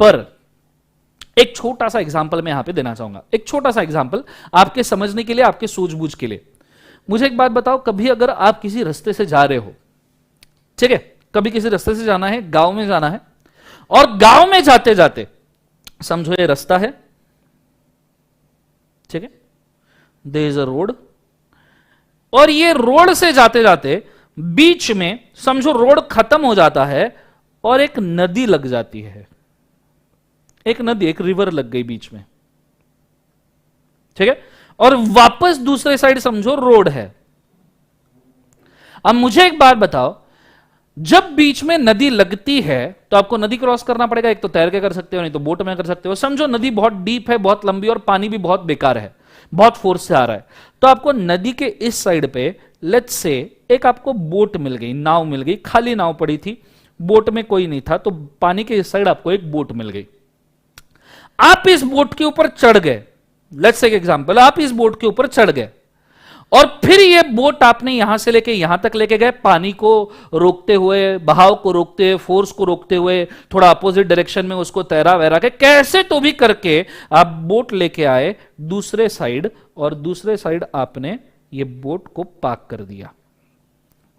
पर एक छोटा सा एग्जाम्पल मैं यहां पे देना चाहूंगा, एक छोटा सा एग्जाम्पल आपके समझने के लिए, आपके सूझबूझ के लिए। मुझे एक बात बताओ, कभी अगर आप किसी रास्ते से जा रहे हो, ठीक है, कभी किसी रास्ते से जाना है, गांव में जाना है, और गांव में जाते जाते समझो ये रास्ता है, ठीक है, देयर इज अ रोड, और ये रोड से जाते जाते बीच में समझो रोड खत्म हो जाता है और एक नदी लग जाती है, एक नदी, एक रिवर लग गई बीच में, ठीक है, और वापस दूसरे साइड समझो रोड है। अब मुझे एक बात बताओ, जब बीच में नदी लगती है तो आपको नदी क्रॉस करना पड़ेगा, एक तो तैर के कर सकते हो, नहीं तो बोट में कर सकते हो। समझो नदी बहुत डीप है, बहुत लंबी, और पानी भी बहुत बेकार है, बहुत फोर्स से आ रहा है, तो आपको नदी के इस साइड पे लेट्स से एक आपको बोट मिल गई, नाव मिल गई, खाली नाव पड़ी थी, बोट में कोई नहीं था, तो पानी के इस साइड आपको एक बोट मिल गई। आप इस बोट के ऊपर चढ़ गए, लेट्स से एक एग्जांपल, आप इस बोट के ऊपर चढ़ गए, और फिर ये बोट आपने यहां से लेके यहां तक लेके गए, पानी को रोकते हुए, बहाव को रोकते हुए, फोर्स को रोकते हुए, थोड़ा अपोजिट डायरेक्शन में उसको तैरा वैरा के कैसे तो भी करके आप बोट लेके आए दूसरे साइड, और दूसरे साइड आपने ये बोट को पार्क कर दिया,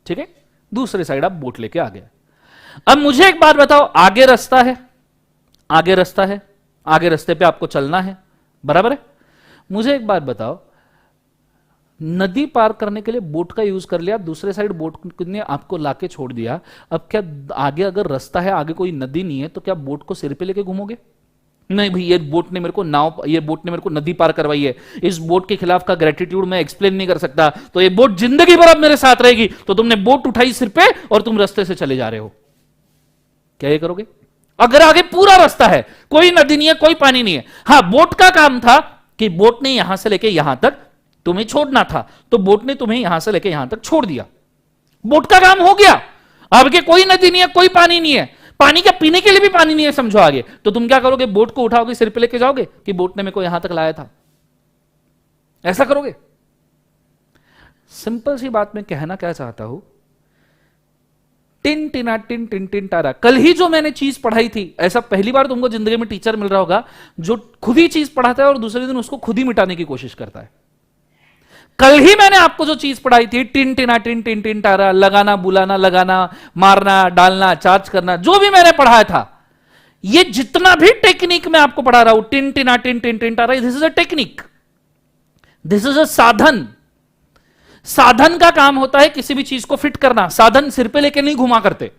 ठीक है, दूसरे साइड आप बोट लेके आ गए। अब मुझे एक बात बताओ, आगे रास्ता है, आगे रास्ता है, आगे रास्ते पे आपको चलना है, बराबर है। मुझे एक बात बताओ, नदी पार करने के लिए बोट का यूज कर लिया, दूसरे साइड बोट ने आपको लाके छोड़ दिया, अब क्या आगे अगर रास्ता है, आगे कोई नदी नहीं है, तो क्या बोट को सिर पे लेके घूमोगे? नहीं भाई, ये बोट ने मेरे को ये बोट ने मेरे को नदी पार करवाई है, इस बोट के खिलाफ का ग्रेटिट्यूड मैं एक्सप्लेन नहीं कर सकता, तो ये बोट जिंदगी भर अब मेरे साथ रहेगी। तो तुमने बोट उठाई सिर पे और तुम रास्ते से चले जा रहे हो, क्या ये करोगे? अगर आगे पूरा रास्ता है, कोई नदी नहीं है, कोई पानी नहीं है, हाँ बोट का काम था कि बोट ने यहां से लेके यहां तक तुम्हें छोड़ना था, तो बोट ने तुम्हें यहां से लेके यहां तक छोड़ दिया, बोट का काम हो गया। आगे कोई नदी नहीं है, कोई पानी नहीं है, पानी का पीने के लिए भी पानी नहीं है समझो आगे, तो तुम क्या करोगे? बोट को उठाओगे, सिर पे लेके जाओगे कि बोट ने मेरे को यहां तक लाया था, ऐसा करोगे? सिंपल सी बात मैं कहना क्या चाहता हूं, टिन टिना टिन टिन टिन टारा, कल ही जो मैंने चीज पढ़ाई थी, ऐसा पहली बार तुमको जिंदगी में टीचर मिल रहा होगा जो खुद ही चीज पढ़ाता है और दूसरे दिन उसको खुद ही मिटाने की कोशिश करता है। कल ही मैंने आपको जो चीज पढ़ाई थी, टिन टिना टिन टिन टिन टारा, लगाना बुलाना, लगाना मारना, डालना, चार्ज करना, जो भी मैंने पढ़ाया था, ये जितना भी टेक्निक मैं आपको पढ़ा रहा हूं, टिन टिना टिन टिन टिन टारा, this is a technique, this is a साधन। साधन का काम होता है किसी भी चीज को फिट करना, साधन सिर पे लेके नहीं घुमा करते।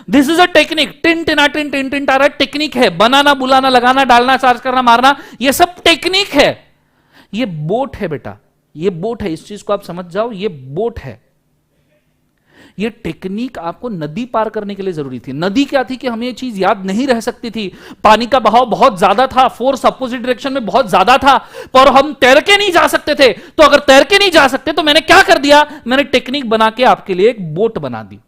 This is a technique, tin टिना टिन टिन टिन टारा टेक्निक है, बनाना बुलाना, लगाना डालना, चार्ज करना, मारना, ये सब टेक्निक है। ये बोट है बेटा, ये बोट है, इस चीज को आप समझ जाओ, ये बोट है। ये टेक्निक आपको नदी पार करने के लिए जरूरी थी। नदी क्या थी कि हमें ये चीज याद नहीं रह सकती थी, पानी का बहाव बहुत ज्यादा था, फोर्स अपोजिट डायरेक्शन में बहुत ज्यादा था, पर हम तैर के नहीं जा सकते थे। तो अगर तैर के नहीं जा सकते तो मैंने क्या कर दिया, मैंने टेक्निक बना के आपके लिए एक बोट बना दी,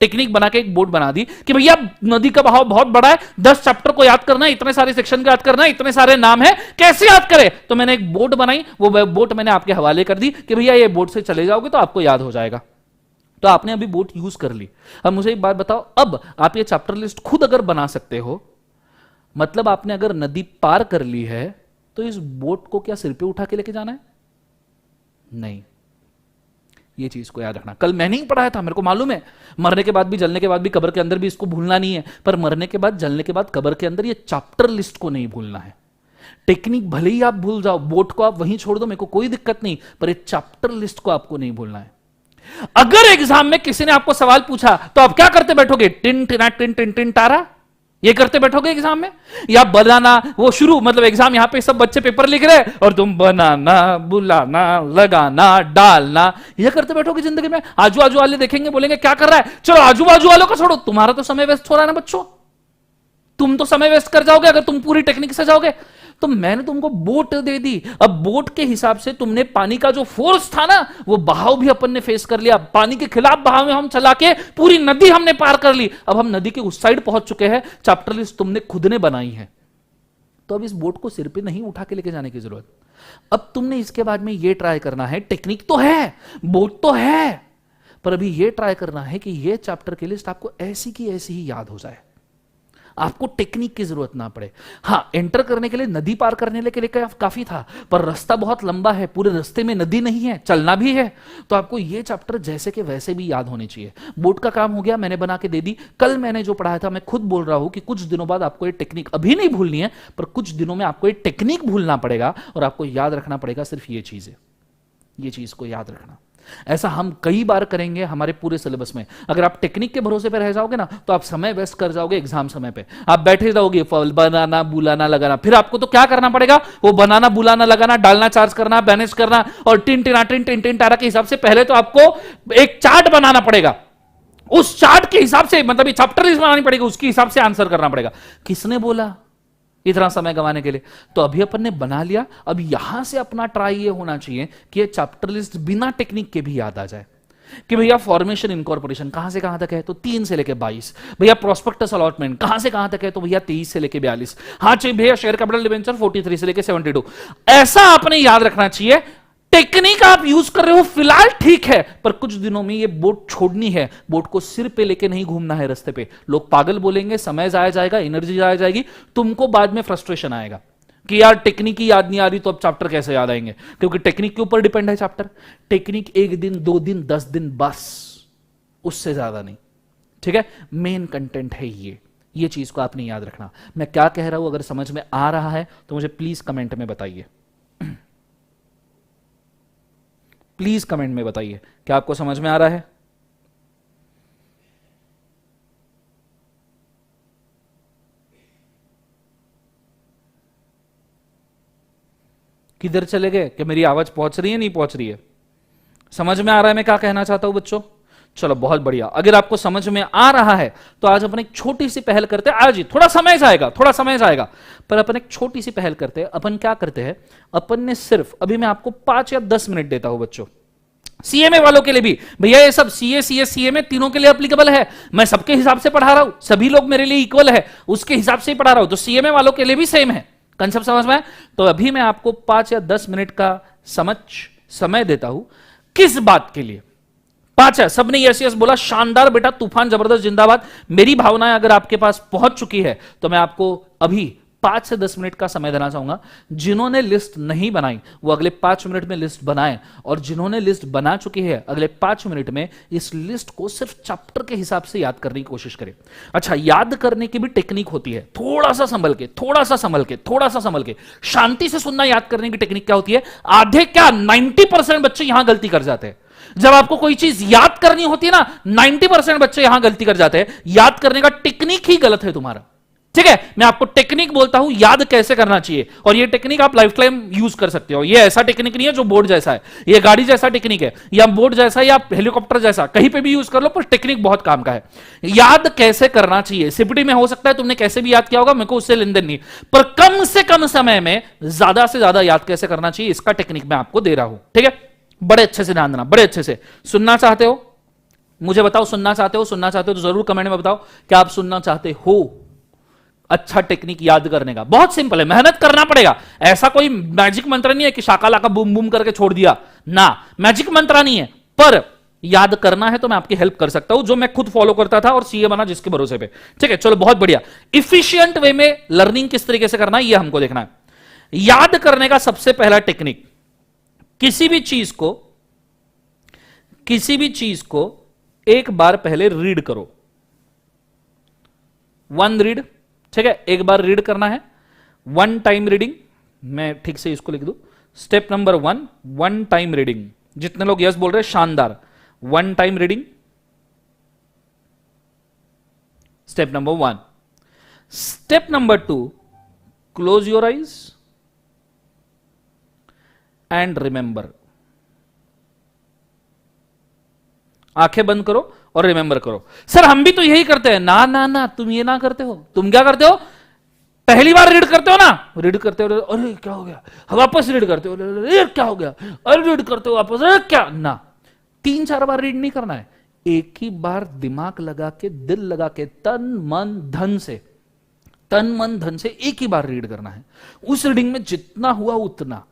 टेक्निक बना के एक बोट बना दी कि भैया नदी का बहाव बहुत बड़ा है, 10 चैप्टर को याद करना है, इतने सारे सेक्शन को याद करना है, इतने सारे नाम है, कैसे याद करें? तो मैंने एक बोट बनाई, वो बोट मैंने आपके हवाले कर दी कि भैया ये बोट से चले जाओगे तो आपको याद हो जाएगा। तो आपने अभी बोट यूज कर ली। अब मुझे एक बात बताओ, अब आप ये चैप्टर लिस्ट खुद अगर बना सकते हो, मतलब आपने अगर नदी पार कर ली है, तो इस बोट को क्या सिर पे उठा के लेके जाना है? नहीं, ये चीज को याद रखना। कल मैंने ही पढ़ाया था, मेरे को मालूम है, मरने के बाद भी, जलने के बाद भी, कब्र के अंदर भी इसको भूलना नहीं है, पर मरने के बाद, जलने के बाद, कब्र के अंदर ये चैप्टर लिस्ट को नहीं भूलना है। टेक्निक भले ही आप भूल जाओ, बोट को आप वहीं छोड़ दो, मेरे को कोई दिक्कत नहीं, पर ये चैप्टर लिस्ट को आपको नहीं भूलना है। अगर एग्जाम में किसी ने आपको सवाल पूछा तो आप क्या करते बैठोगे? टिन टिना टिन टिन टिन टारा, ये करते बैठोगे एग्जाम में? या बनाना, वो शुरू, मतलब एग्जाम यहां पे सब बच्चे पेपर लिख रहे हैं और तुम बनाना बुलाना लगाना डालना, ये करते बैठोगे जिंदगी में? आजू बाजू वाले देखेंगे, बोलेंगे क्या कर रहा है, चलो आजू बाजू वालों को छोड़ो, तुम्हारा तो समय वेस्ट हो रहा है ना बच्चों, तुम तो समय वेस्ट कर जाओगे अगर तुम पूरी टेक्निक से जाओगे। तो मैंने तुमको बोट दे दी, अब बोट के हिसाब से तुमने पानी का जो फोर्स था ना, वो बहाव भी अपन ने फेस कर लिया, पानी के खिलाफ बहाव में हम चला के पूरी नदी हमने पार कर ली। अब हम नदी के उस साइड पहुंच चुके हैं, चैप्टर लिस्ट तुमने खुद ने बनाई है, तो अब इस बोट को सिर पे नहीं उठा के लेके जाने की जरूरत। अब तुमने इसके बाद में ये ट्राई करना है, टेक्निक तो है, बोट तो है, पर अभी ये ट्राई करना है कि ये चैप्टर की लिस्ट आपको ऐसी की ऐसी ही याद हो जाए। आपको टेक्निक की जरूरत ना पड़े। हाँ, एंटर करने के लिए, नदी पार करने के लिए काफी था, पर रास्ता बहुत लंबा है, पूरे रास्ते में नदी नहीं है, चलना भी है। तो आपको ये चैप्टर जैसे के वैसे भी याद होने चाहिए। बोर्ड का काम हो गया, मैंने बना के दे दी। कल मैंने जो पढ़ाया था, मैं खुद बोल रहा हूं कि कुछ दिनों बाद आपको ये टेक्निक अभी नहीं भूलनी है, पर कुछ दिनों में आपको ये टेक्निक भूलना पड़ेगा और आपको याद रखना पड़ेगा सिर्फ ये चीजें। ये चीज को याद रखना। ऐसा हम कई बार करेंगे हमारे पूरे सिलेबस में। अगर आप टेक्निक के भरोसे पे रह जाओगे ना, तो आप समय वेस्ट कर जाओगे एग्जाम समय पे। आप बैठे जाओगे, बनाना बुलाना लगाना, फिर आपको तो क्या करना पड़ेगा, वो बनाना बुलाना लगाना, डालना चार्ज करना, मैनेज करना, और टिन टिन टारा के हिसाब से पहले तो आपको एक चार्ट बनाना पड़ेगा। उस चार्ट के हिसाब से, मतलब ये चैप्टर लिस्ट बनानी पड़ेगी, उसके हिसाब से आंसर करना पड़ेगा। किसने बोला इतना समय गंवाने के लिए? तो अभी अपन ने बना लिया। अब यहां से अपना ट्राई ये होना चाहिए कि ये चैप्टर लिस्ट बिना टेक्निक के भी याद आ जाए कि भैया फॉर्मेशन इनकॉर्पोरेशन कहां से कहां तक है, तो 3 से लेके 22। भैया प्रोस्पेक्टस अलॉटमेंट कहां से कहां तक है, तो भैया 23 से लेके 42। हाँ चाहिए भैया शेयर कैपिटल डिबेंचर 43 से लेके 72। ऐसा आपने याद रखना चाहिए। टेक्निक आप यूज कर रहे हो फिलहाल ठीक है, पर कुछ दिनों में ये बोट छोड़नी है। बोट को सिर पे लेके नहीं घूमना है रास्ते पे। लोग पागल बोलेंगे, समय जाया जाएगा, एनर्जी जाया जाएगी, तुमको बाद में फ्रस्ट्रेशन आएगा कि यार टेक्निक ही याद नहीं आ रही, तो अब चैप्टर कैसे याद आएंगे? क्योंकि टेक्निक के ऊपर डिपेंड है चैप्टर। टेक्निक 1 दिन 2 दिन 10 दिन बस, उससे ज्यादा नहीं। ठीक है, मेन कंटेंट है ये चीज को आपने याद रखना। मैं क्या कह रहा हूं अगर समझ में आ रहा है तो मुझे प्लीज कमेंट में बताइए। प्लीज कमेंट में बताइए, क्या आपको समझ में आ रहा है? किधर चले गए? कि मेरी आवाज पहुंच रही है, नहीं पहुंच रही है? समझ में आ रहा है मैं क्या कहना चाहता हूं बच्चों? चलो बहुत बढ़िया। अगर आपको समझ में आ रहा है तो आज अपन एक छोटी सी पहल करते हैं। आज ही थोड़ा समय जाएगा, पर अपन एक छोटी सी पहल करते हैं। अपन क्या करते हैं, अपन ने सिर्फ, अभी मैं आपको 5 या 10 मिनट देता हूं बच्चों, सीएमए वालों के लिए भी। भैया ये सब सीए सीएस सीएमए तीनों के लिए एप्लीकेबल है। मैं सबके हिसाब से पढ़ा रहा हूं, सभी लोग मेरे लिए इक्वल है, उसके हिसाब से ही पढ़ा रहा हूं। तो सीएमए वालों के लिए भी सेम है कंसेप्ट, समझ में? तो अभी मैं आपको 5 या 10 मिनट का समय देता हूं। किस बात के लिए? 5 है। सबने यस यस बोला, शानदार बेटा, तूफान, जबरदस्त, जिंदाबाद। मेरी भावनाएं अगर आपके पास पहुंच चुकी है तो मैं आपको अभी 5 से 10 मिनट का समय देना चाहूंगा। जिन्होंने लिस्ट नहीं बनाई वो अगले 5 मिनट में लिस्ट बनाएं, और जिन्होंने लिस्ट बना चुकी है अगले 5 मिनट में इस लिस्ट को सिर्फ चैप्टर के हिसाब से याद करने की कोशिश करें। अच्छा, याद करने की भी टेक्निक होती है। थोड़ा सा संभल के शांति से सुनना। याद करने की टेक्निक क्या होती है? आधे क्या 90% बच्चे यहां गलती कर जाते हैं। जब आपको कोई चीज याद करनी होती है ना, 90% बच्चे यहां गलती कर जाते हैं। याद करने का टेक्निक ही गलत है तुम्हारा। ठीक है, मैं आपको टेक्निक बोलता हूं याद कैसे करना चाहिए, और ये टेक्निक आप लाइफ टाइम यूज कर सकते हो। ये ऐसा टेक्निक नहीं है जो बोर्ड जैसा है, ये गाड़ी जैसा टेक्निक है, या बोर्ड जैसा या हेलीकॉप्टर जैसा, कहीं पे भी यूज कर लो, पर टेक्निक बहुत काम का है। याद कैसे करना चाहिए, सीपीटी में हो सकता है तुमने कैसे भी याद किया होगा, मेरे को उससे लेन देन नहीं, पर कम से कम समय में ज्यादा से ज्यादा याद कैसे करना चाहिए, इसका टेक्निक मैं आपको दे रहा हूं। ठीक है, बड़े अच्छे से ध्यान देना, बड़े अच्छे से सुनना चाहते हो, मुझे बताओ। सुनना चाहते हो तो जरूर कमेंट में बताओ क्या आप सुनना चाहते हो। अच्छा टेक्निक याद करने का बहुत सिंपल है, मेहनत करना पड़ेगा। ऐसा कोई मैजिक मंत्र नहीं है कि शाका लाका बूम बूम करके छोड़ दिया ना, मैजिक मंत्र नहीं है। पर याद करना है तो मैं आपकी हेल्प कर सकता हूं, जो मैं खुद फॉलो करता था और सीए बना जिसके भरोसे पे। ठीक है, चलो बहुत बढ़िया। इफिशिएंट वे में लर्निंग किस तरीके से करना है ये हमको देखना है। याद करने का सबसे पहला टेक्निक, किसी भी चीज को एक बार पहले रीड करो। 1 रीड, ठीक है, एक बार रीड करना है। 1 टाइम रीडिंग, मैं ठीक से इसको लिख दूं। Step number 1 time reading. जितने लोग यस बोल रहे हैं शानदार। 1 time reading, step number 1। Step number 2, close your eyes and remember. आंखें बंद करो और रिमेंबर करो। सर हम भी तो यही करते हैं। ना ना ना, तुम ये ना करते हो। तुम क्या करते हो? पहली बार रीड करते हो ना, रीड करते हो, अरे क्या हो गया, वापस रीड करते हो, अरे क्या हो गया, अरे रीड करते हो वापस, अरे क्या ना। 3-4 बार रीड नहीं करना है, एक ही बार दिमाग लगा के, दिल लगा के, तन मन धन से एक ही बार रीड करना है। उस रीडिंग में जितना हुआ उतना।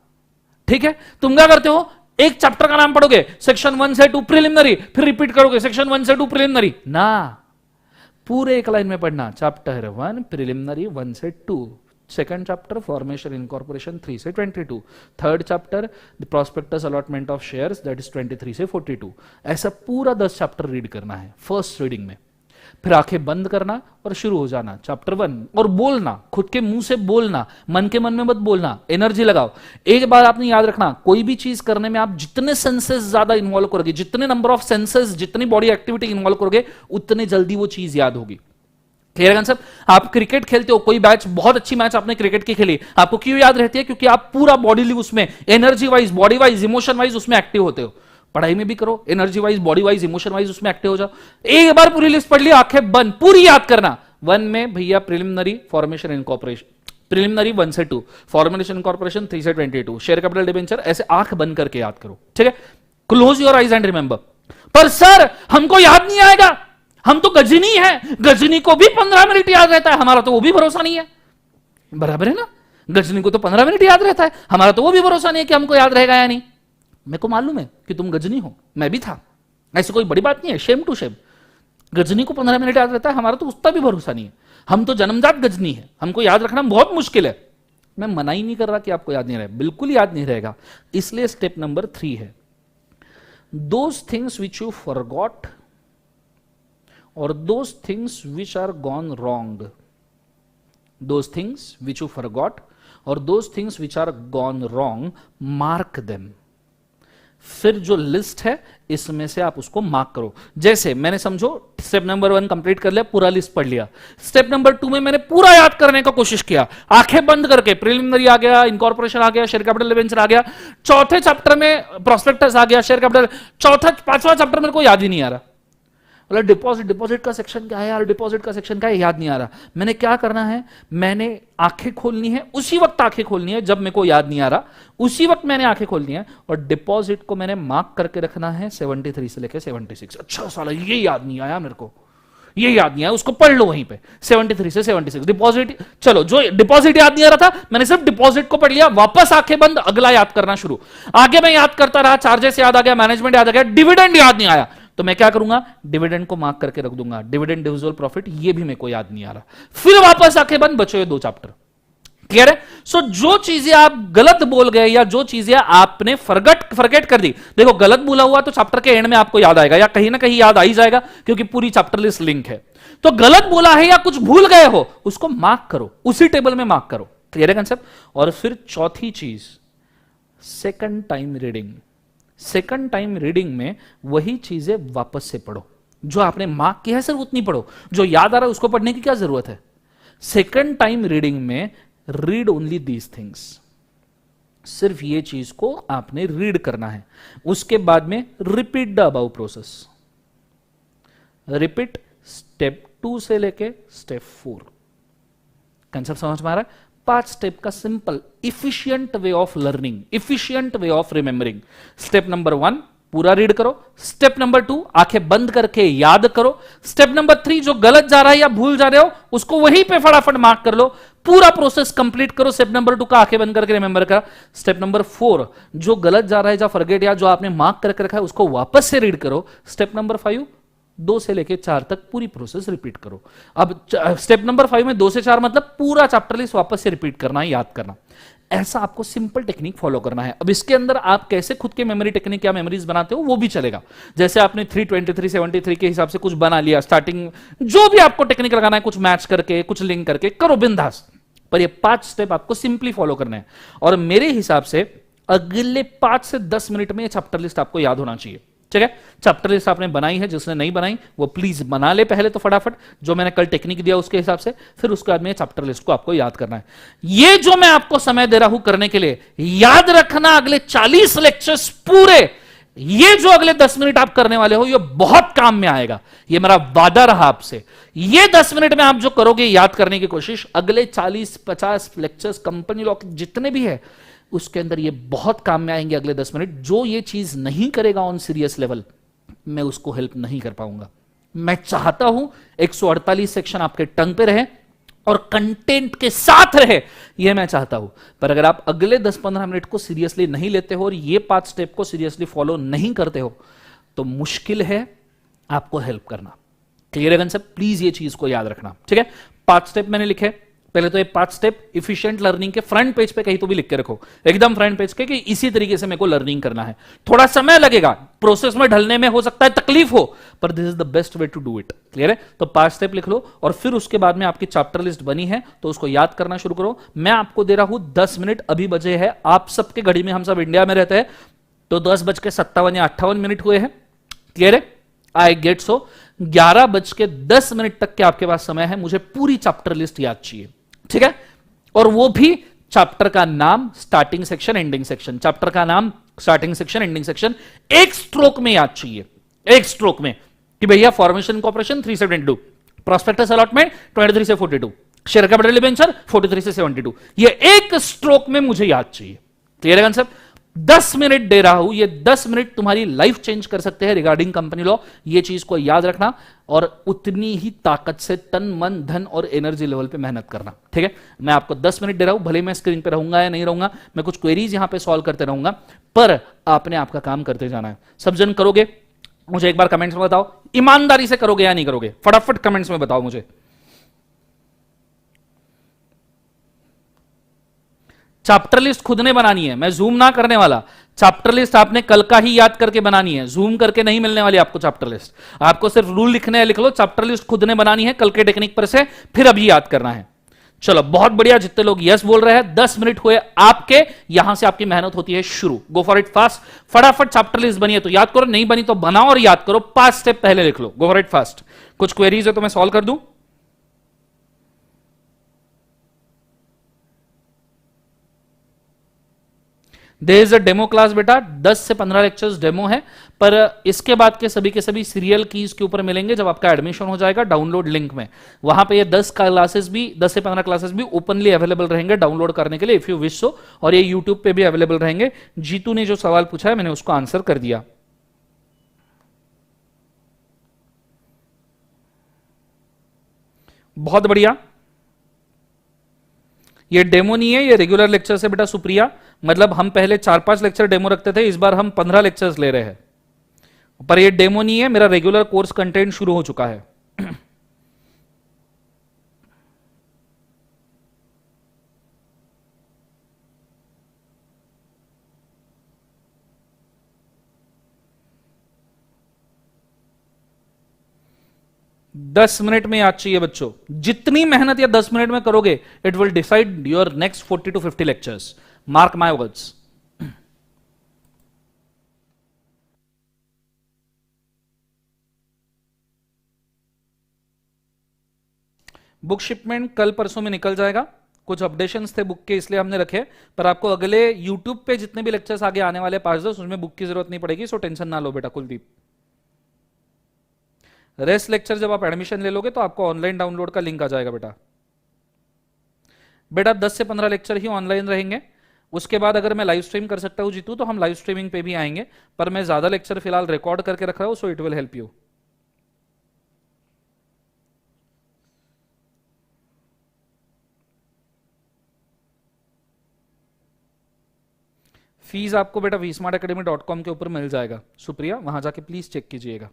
ठीक है, तुम क्या करते हो? एक चैप्टर का नाम पढ़ोगे, सेक्शन 1 से 2 प्रिलिमिनरी, फिर रिपीट करोगे सेक्शन 1 से 2 प्रिलिमिनरी ना। पूरे एक लाइन में पढ़ना। चैप्टर 1 प्रिलिमिनरी 1 से 2, सेकंड चैप्टर फॉर्मेशन इनकॉर्पोरेशन 3 से 22, third chapter the prospectus allotment of shares that is 23 से 42। ऐसा पूरा 10 चैप्टर रीड करना है फर्स्ट रीडिंग में, फिर आंखें बंद करना और शुरू हो जाना चैप्टर 1 और बोलना, खुद के मुंह से बोलना, मन के मन में मत बोलना, एनर्जी लगाओ। एक बात आपने याद रखना, कोई भी चीज करने में आप जितने सेंसेस ज्यादा इन्वॉल्व करोगे, जितने नंबर ऑफ सेंसेस, जितनी बॉडी एक्टिविटी इन्वॉल्व करोगे, उतने जल्दी वो चीज याद होगी। Clear concept? आप क्रिकेट खेलते हो, कोई मैच, बहुत अच्छी मैच आपने क्रिकेट की खेली, आपको क्यों याद रहती है? क्योंकि आप पूरा बॉडीली उसमें energy wise, body wise, emotion wise उसमें एक्टिव होते हो। पढ़ाई में भी करो, energy wise, body wise, emotion wise उसमें एक्टिव हो जाओ। एक बार पूरी लिस्ट पढ़ ली, आंखें बंद, पूरी याद करना। 1 में भैया प्रिलिमिनरी फॉर्मेशन इनकॉर्पोरेशन, प्रिलिमिनरी 1 से 2, फॉर्मेशन इनकॉर्पोरेशन 3 से 22, शेयर कैपिटल डिबेंचर, ऐसे आंख बंद करके याद करो। ठीक है, close your eyes and remember. पर सर हमको याद नहीं आएगा, हम तो गजनी है, गजनी को भी 15 मिनट याद रहता है, हमारा तो वो भी भरोसा नहीं है। बराबर है ना? गजनी को तो 15 मिनट याद रहता है, हमारा तो वो भी भरोसा नहीं है कि हमको याद रहेगा या नहीं। मेरे को मालूम है कि तुम गजनी हो, मैं भी था, ऐसी कोई बड़ी बात नहीं है, शेम टू शेम। गजनी को 15 मिनट याद रहता है, हमारा तो उसका भी भरोसा नहीं है, हम तो जन्मजात गजनी है, हमको याद रखना बहुत मुश्किल है। मैं मना ही नहीं कर रहा कि आपको याद नहीं रहेगा, बिल्कुल याद नहीं रहेगा। इसलिए स्टेप नंबर 3 है, those things which you forgot or those things which are gone wrong, those things which you forgot or those things which are gone wrong, mark them। फिर जो लिस्ट है इसमें से आप उसको मार्क करो। जैसे मैंने समझो स्टेप नंबर 1 कंप्लीट कर लिया, पूरा लिस्ट पढ़ लिया। स्टेप नंबर 2 में मैंने पूरा याद करने का कोशिश किया, आंखें बंद करके, प्रिलिमिनरी आ गया, इनकॉर्पोरेशन आ गया, शेयर कैपिटल डिबेंचर आ गया, चौथे चैप्टर में प्रोस्पेक्टस आ गया, शेयर कैपिटल, पांचवा चैप्टर मेरे को याद ही नहीं आ रहा। डिपॉजिट का सेक्शन क्या है यार, डिपॉजिट का सेक्शन क्या है, याद नहीं आ रहा। मैंने क्या करना है, मैंने आंखें खोलनी है, उसी वक्त आंखें खोलनी है जब मेरे को याद नहीं आ रहा, उसी वक्त मैंने आंखें खोलनी है और डिपॉजिट को मैंने मार्क करके रखना है 73 से लेकर 76। अच्छा साला ये याद नहीं आया मेरे को, ये याद नहीं आया, उसको पढ़ लो वहीं पे, 73 से 76 डिपॉजिट। चलो जो डिपॉजिट याद नहीं आ रहा था, मैंने सिर्फ डिपॉजिट को पढ़ लिया, वापस आंखें बंद, अगला याद करना शुरू। आगे मैं याद करता रहा, चार्जेस याद आ गया, मैनेजमेंट याद आ गया, डिविडेंड याद नहीं आया, तो मैं क्या करूंगा, डिविडेंड को मार्क करके रख दूंगा, डिविडेंड डिविजिबल प्रॉफिट, ये भी मेरे को याद नहीं आ रहा। फिर वापस आंखें बंद, बचे हुए 2 चैप्टर। क्लियर है? सो जो चीजें आप गलत बोल गए या जो चीजें आपने फॉरगेट कर दी, देखो गलत बोला हुआ तो चैप्टर के एंड में आपको याद आएगा या कहीं ना कहीं याद आ ही जाएगा, क्योंकि पूरी चैप्टर लिस्ट लिंक है। तो गलत बोला है या कुछ भूल गए हो, उसको मार्क करो, उसी टेबल में मार्क करो। क्लियर है कंसेप्ट? और फिर चौथी चीज, second time reading. Second time reading में वही चीजें वापस से पढ़ो, जो आपने मार्क किया है सिर्फ उतनी पढ़ो, जो याद आ रहा है उसको पढ़ने की क्या जरूरत है। सेकंड टाइम रीडिंग में रीड ओनली दीज थिंग्स, सिर्फ ये चीज को आपने रीड करना है। उसके बाद में repeat the above process, repeat step 2 से लेके स्टेप 4। कंसेप्ट समझ में आ रहा है? 5 स्टेप का simple efficient way of learning, efficient way of remembering. Step number 1 पूरा रीड करो, स्टेप नंबर 2 आंखें बंद करके याद करो, स्टेप नंबर 3 जो गलत जा रहा है या भूल जा रहे हो उसको वहीं पे फटाफट मार्क कर लो, पूरा प्रोसेस कंप्लीट करो। स्टेप नंबर 2 का आंखें बंद करके रिमेंबर करा। स्टेप नंबर 4 जो गलत जा रहा है, जो फॉरगेट या जो आपने मार्क करके रखा है उसको वापस से रीड करो। स्टेप नंबर 5 2 से लेके 4 तक पूरी प्रोसेस रिपीट करो। अब स्टेप नंबर 5 में 2 से 4 मतलब पूरा चैप्टर लिस्ट वापस से रिपीट करना है, याद करना। ऐसा आपको सिंपल टेक्निक फॉलो करना है। अब इसके अंदर आप कैसे खुद के मेमोरी टेक्निक या मेमोरीज बनाते हो वो भी चलेगा। जैसे आपने 323 73 के हिसाब से कुछ बना लिया, स्टार्टिंग जो भी आपको टेक्निक लगाना है, कुछ मैच करके कुछ लिंक करके करो बिंदास, पर ये 5 स्टेप आपको सिंपली फॉलो करने हैं। और मेरे हिसाब से अगले 5 से 10 मिनट में ये चैप्टर लिस्ट आपको याद होना चाहिए। ठीक है? चैप्टर लिस्ट आपने बनाई है, जिसने नहीं बनाई वो प्लीज बना ले पहले तो फटाफट, जो मैंने कल टेक्निक दिया उसके हिसाब से, फिर उसके बाद में चैप्टर लिस्ट को आपको याद करना है। ये जो मैं आपको समय दे रहा हूं करने के लिए, याद रखना अगले 40 लेक्चर्स पूरे, ये जो अगले 10 मिनट आप करने वाले हो ये बहुत काम में आएगा, ये मेरा वादा रहा आपसे। ये 10 मिनट में आप जो करोगे याद करने की कोशिश, अगले 40-50 लेक्चर्स कंपनी लॉ जितने भी है उसके अंदर ये बहुत काम में आएंगे अगले 10 मिनट। जो ये चीज नहीं करेगा ऑन सीरियस लेवल, मैं उसको हेल्प नहीं कर पाऊंगा। मैं चाहता हूं 148 सेक्शन आपके टंग पे रहे और कंटेंट के साथ रहे, ये मैं चाहता हूं। पर अगर आप अगले 10-15 मिनट को सीरियसली नहीं लेते हो और ये 5 स्टेप को सीरियसली फॉलो नहीं करते हो, तो मुश्किल है आपको हेल्प करना। क्लियर है कंसेप्ट? प्लीज ये चीज को याद रखना, ठीक है। 5 स्टेप मैंने लिखे। पहले तो ये 5 स्टेप इफिशिएंट लर्निंग के फ्रंट पेज पे कहीं तो भी लिख के रखो, एकदम फ्रंट पेज के, कि इसी तरीके से मेरे को लर्निंग करना है। थोड़ा समय लगेगा प्रोसेस में ढलने में, हो सकता है तकलीफ हो, पर this is the best way to do it. Clear है? तो 5 स्टेप लिख लो और फिर उसके बाद में आपकी चैप्टर लिस्ट बनी है तो उसको याद करना शुरू करो। मैं आपको दे रहा हूं 10 मिनट, अभी बजे है आप सबके घड़ी में, हम सब इंडिया में रहते हैं, तो 10:57 या 58 मिनट हुए हैं। क्लियर है? आई गेट सो 11:10 तक के आपके पास समय है। मुझे पूरी चैप्टर लिस्ट याद चाहिए, ठीक है। और वो भी चैप्टर का नाम, starting section, ending section, chapter का नाम, स्टार्टिंग सेक्शन, एंडिंग सेक्शन एक स्ट्रोक में याद चाहिए, एक स्ट्रोक में, कि भैया फॉर्मेशन कॉर्पोरेशन 3 से 22, प्रोस्पेक्टस अलॉटमेंट 23 से 42, शेयर कैपिटल डिबेंचर 43 से 72, ये एक स्ट्रोक में मुझे याद चाहिए। क्लियर है कंसेप्ट? 10 मिनट दे रहा हूं, ये 10 मिनट तुम्हारी लाइफ चेंज कर सकते हैं रिगार्डिंग कंपनी लॉ, ये चीज को याद रखना, और उतनी ही ताकत से तन मन धन और एनर्जी लेवल पे मेहनत करना, ठीक है। मैं आपको 10 मिनट दे रहा हूं, भले मैं स्क्रीन पे रहूंगा या नहीं रहूंगा, मैं कुछ क्वेरीज यहां पे सॉल्व करते रहूंगा, पर आपने आपका काम करते जाना है। सब जन करोगे? मुझे एक बार कमेंट्स में बताओ, ईमानदारी से करोगे या नहीं करोगे? फटाफट कमेंट्स में बताओ मुझे। चैप्टर लिस्ट खुद ने बनानी है, मैं जूम ना करने वाला। चैप्टर लिस्ट आपने कल का ही याद करके बनानी है, जूम करके नहीं मिलने वाली आपको चैप्टर लिस्ट। आपको सिर्फ रूल लिखने हैं, लिख लो। चैप्टर लिस्ट खुद ने बनानी है कल के टेक्निक पर से, फिर अभी याद करना है। चलो बहुत बढ़िया, जितने लोग यस बोल रहे हैं, 10 मिनट हुए आपके, यहां से आपकी मेहनत होती है शुरू। गो फॉर इट फास्ट, फटाफट चैप्टर लिस्ट बनी है तो याद करो, नहीं बनी तो बनाओ और याद करो। 5 स्टेप पहले लिख लो। Go for it fast. कुछ क्वेरीज है तो मैं सॉल्व कर दूं? There is a demo class बेटा, 10 से 15 लेक्चर्स डेमो है, पर इसके बाद के सभी सीरियल कीज के ऊपर मिलेंगे जब आपका एडमिशन हो जाएगा डाउनलोड लिंक में। वहां पे ये 10 क्लासेस भी, 10 से 15 क्लासेस भी ओपनली अवेलेबल रहेंगे डाउनलोड करने के लिए, इफ यू विश सो, और ये यूट्यूब पे भी अवेलेबल रहेंगे। जीतू ने जो सवाल पूछा है मैंने उसको आंसर कर दिया। बहुत बढ़िया। ये डेमो नहीं है, ये रेगुलर लेक्चर है बेटा सुप्रिया। मतलब हम पहले 4-5 लेक्चर डेमो रखते थे, इस बार हम 15 लेक्चर्स ले रहे हैं, पर ये डेमो नहीं है, मेरा रेगुलर कोर्स कंटेंट शुरू हो चुका है। दस मिनट में याद चाहिए बच्चों। जितनी मेहनत या 10 मिनट में करोगे, it will decide your next 40 to 50 lectures. Mark my words. Book shipment कल परसों में निकल जाएगा। कुछ अपडेशंस थे बुक के, इसलिए हमने रखे, पर आपको अगले यूट्यूब पे जितने भी लेक्चर्स आगे आने वाले 5-10, उसमें बुक की जरूरत नहीं पड़ेगी, सो टेंशन ना लो बेटा कुलदीप। रेस्ट लेक्चर जब आप एडमिशन ले लोगे तो आपको ऑनलाइन डाउनलोड का लिंक आ जाएगा बेटा। बेटा 10 से 15 लेक्चर ही ऑनलाइन रहेंगे, उसके बाद अगर मैं लाइव स्ट्रीम कर सकता हूं जीतू तो हम लाइव स्ट्रीमिंग पे भी आएंगे, पर मैं ज्यादा लेक्चर फिलहाल रिकॉर्ड करके रख रहा हूं, so it will help you. Fees आपको बेटा vsmartacademy.com के ऊपर मिल जाएगा सुप्रिया, वहां जाके प्लीज चेक कीजिएगा।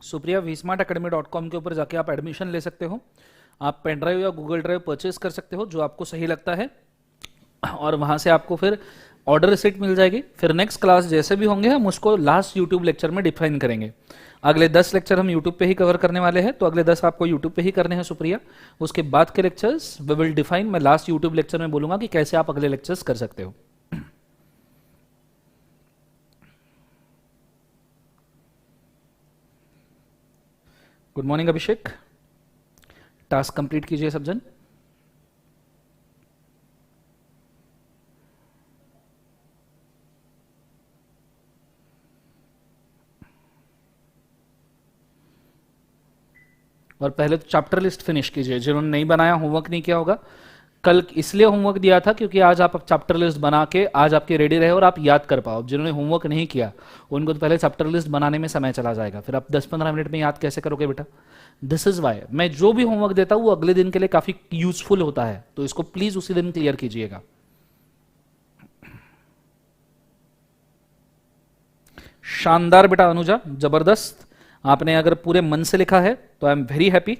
सुप्रिया vsmartacademy.com के ऊपर जाके आप एडमिशन ले सकते हो। आप पेन ड्राइव या गूगल ड्राइव परचेज कर सकते हो जो आपको सही लगता है, और वहां से आपको फिर ऑर्डर रिसिप्ट मिल जाएगी। फिर नेक्स्ट क्लास जैसे भी होंगे हम उसको लास्ट यूट्यूब लेक्चर में डिफाइन करेंगे। अगले 10 लेक्चर हम यूट्यूब पे ही कवर करने वाले हैं, तो अगले 10 आपको यूट्यूब पे ही करने हैं सुप्रिया। उसके बाद के लेक्चर्स वी विल डिफाइन, मैं लास्ट यूट्यूब लेक्चर में बोलूंगा कि कैसे आप अगले लेक्चर्स कर सकते हो। गुड मॉर्निंग अभिषेक, टास्क कंप्लीट कीजिए सब जन। और पहले तो चैप्टर लिस्ट फिनिश कीजिए, जिन्होंने नहीं बनाया, होमवर्क नहीं किया होगा। कल इसलिए होमवर्क दिया था क्योंकि आज आप चैप्टर लिस्ट बना के आज आपके रेडी रहे और आप याद कर पाओ। जिन्होंने होमवर्क नहीं किया उनको तो पहले चैप्टर लिस्ट बनाने में समय चला जाएगा, फिर आप 10-15 मिनट में याद कैसे करोगे बेटा। दिस इज वाई मैं जो भी होमवर्क देता हूँ वो अगले दिन के लिए काफी यूजफुल होता है, तो इसको प्लीज उसी दिन क्लियर कीजिएगा। शानदार बेटा अनुजा, जबरदस्त। आपने अगर पूरे मन से लिखा है तो आई एम वेरी हैप्पी।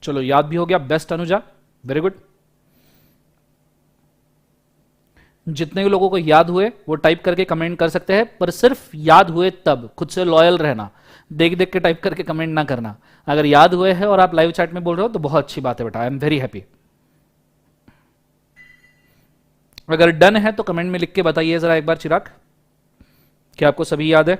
चलो याद भी हो गया, बेस्ट अनुजा, वेरी गुड। जितने भी लोगों को याद हुए वो टाइप करके कमेंट कर सकते हैं, पर सिर्फ याद हुए तब, खुद से लॉयल रहना, देख देख के टाइप करके कमेंट ना करना। अगर याद हुए हैं और आप लाइव चैट में बोल रहे हो तो बहुत अच्छी बात है बेटा, आई एम वेरी हैप्पी। अगर डन है तो कमेंट में लिख के बताइए जरा एक बार चिराग, क्या आपको सभी याद है।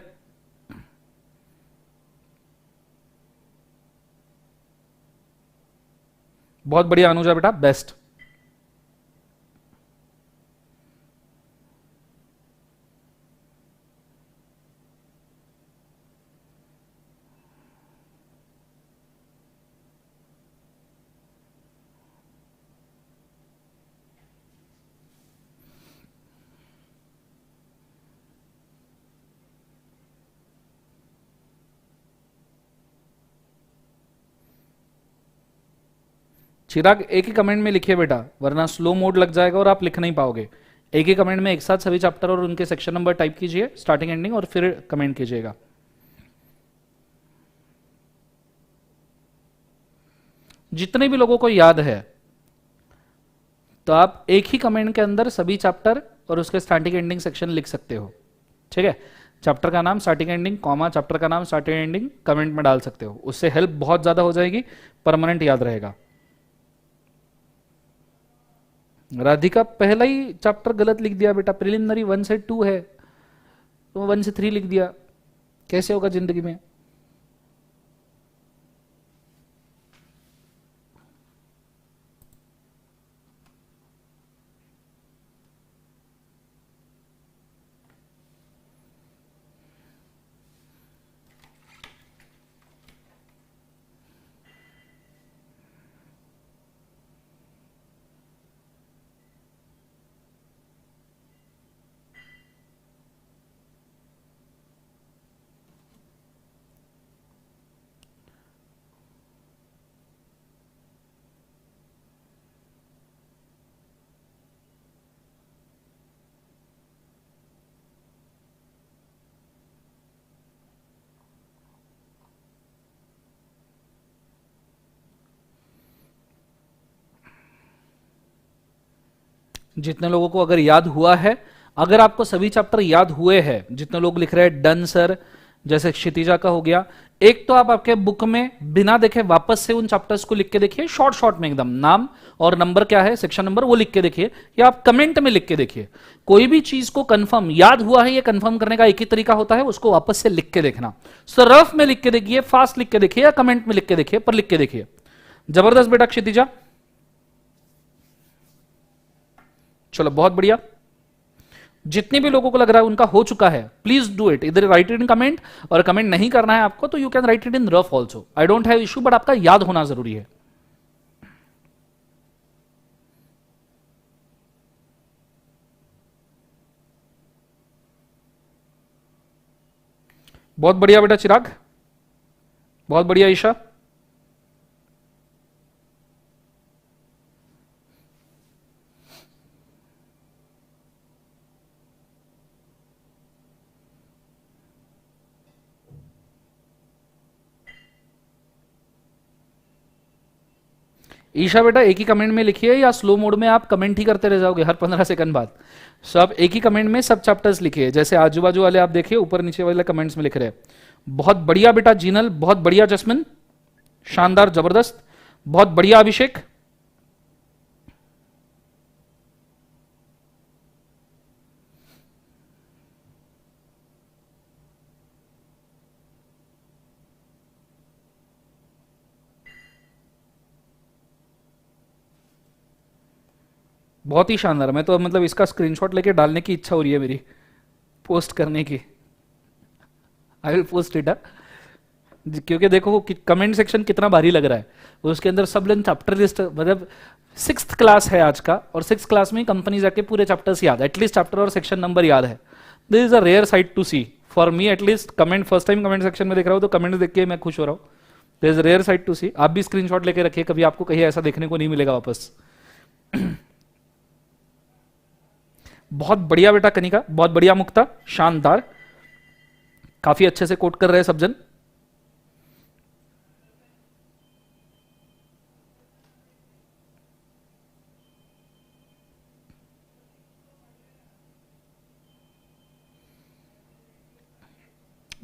बहुत बढ़िया अनुजा बेटा, बेस्ट। चिराग एक ही कमेंट में लिखिए बेटा, वरना स्लो मोड लग जाएगा और आप लिख नहीं पाओगे। एक ही कमेंट में एक साथ सभी चैप्टर और उनके सेक्शन नंबर टाइप कीजिए, स्टार्टिंग एंडिंग, और फिर कमेंट कीजिएगा। जितने भी लोगों को याद है तो आप एक ही कमेंट के अंदर सभी चैप्टर और उसके स्टार्टिंग एंडिंग सेक्शन लिख सकते हो। ठीक है, चैप्टर का नाम स्टार्टिंग एंडिंग कॉमा चैप्टर का नाम स्टार्टिंग एंडिंग कमेंट में डाल सकते हो, उससे हेल्प बहुत ज्यादा हो जाएगी, परमानेंट याद रहेगा। राधिका पहला ही चैप्टर गलत लिख दिया बेटा, प्रिलिमिनरी 1 से 2 है तो 1 से 3 लिख दिया, कैसे होगा जिंदगी में। जितने लोगों को अगर याद हुआ है, अगर आपको सभी चैप्टर याद हुए हैं, जितने लोग लिख रहे हैं डन सर, जैसे क्षितिजा का हो गया, एक तो आप आपके बुक में बिना देखे वापस से उन चैप्टर्स को लिख के देखिए, शॉर्ट शॉर्ट में एकदम, नाम और नंबर क्या है, सेक्शन नंबर, वो लिख के देखिए, या आप कमेंट में लिख के देखिए। कोई भी चीज को कंफर्म याद हुआ है ये कंफर्म करने का एक ही तरीका होता है, उसको वापस से लिख के देखना। सो रफ में लिख के देखिए, फास्ट लिख के देखिए, या कमेंट में लिख के देखिए, पर लिख के देखिए। जबरदस्त बेटा क्षितिजा, चलो बहुत बढ़िया। जितने भी लोगों को लग रहा है उनका हो चुका है, प्लीज डू इट, इधर राइट इट इन कमेंट, और कमेंट नहीं करना है आपको तो you can write it in rough also, I don't have issue, but आपका याद होना जरूरी है। बहुत बढ़िया बेटा चिराग, बहुत बढ़िया ईशा। ईशा बेटा एक ही कमेंट में लिखिए या स्लो मोड में आप कमेंट ही करते रह जाओगे हर 15 सेकंड बाद? सो आप एक ही कमेंट में सब चैप्टर्स लिखिए, जैसे आजू बाजू वाले आप देखिए ऊपर नीचे वाले कमेंट्स में लिख रहे हैं। बहुत बढ़िया बेटा जीनल, बहुत बढ़िया जस्मिन, शानदार जबरदस्त, बहुत बढ़िया अभिषेक। बहुत ही शानदार, मैं तो मतलब इसका स्क्रीनशॉट लेके डालने की इच्छा हो रही है मेरी, पोस्ट करने की। I will post it. क्योंकि देखो कि कमेंट सेक्शन कितना भारी लग रहा है, उसके अंदर सब लोग चैप्टर लिस्ट, मतलब 6th क्लास है आज का, और 6th क्लास में कंपनी जाके पूरे चैप्टर्स याद है, एटलीस्ट चैप्टर और सेक्शन नंबर याद है। This is a rare sight to see for me at least. Comment first time comment section में देख रहा हूँ तो कमेंट देख के मैं खुश हो रहा हूँ। This is rare sight to see. आप भी स्क्रीनशॉट लेके रखिए, कभी आपको कहीं ऐसा देखने को नहीं मिलेगा वापस। बहुत बढ़िया बेटा कनिका, बहुत बढ़िया मुक्ता, शानदार, काफी अच्छे से कोट कर रहे हैं सब जन।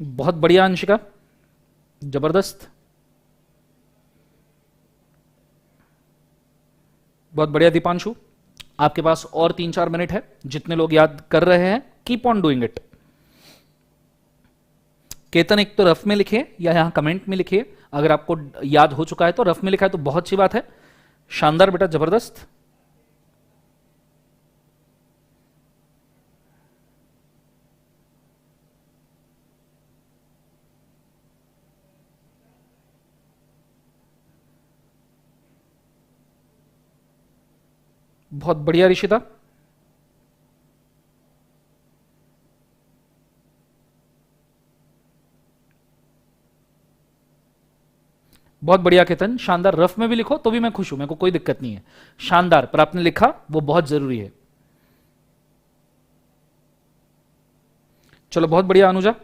बहुत बढ़िया अंशिका, जबरदस्त, बहुत बढ़िया दीपांशु। आपके पास और 3-4 मिनट है, जितने लोग याद कर रहे हैं keep on doing it. Ketan एक तो रफ में लिखिए या यहां कमेंट में लिखिए, अगर आपको याद हो चुका है तो, रफ में लिखा है तो बहुत अच्छी बात है। शानदार बेटा, जबरदस्त। बहुत बढ़िया ऋषिता, बहुत बढ़िया केतन, शानदार। रफ में भी लिखो तो भी मैं खुश हूं, मेरे को कोई दिक्कत नहीं है। शानदार, पर आपने लिखा वो बहुत जरूरी है। चलो बहुत बढ़िया अनुजा।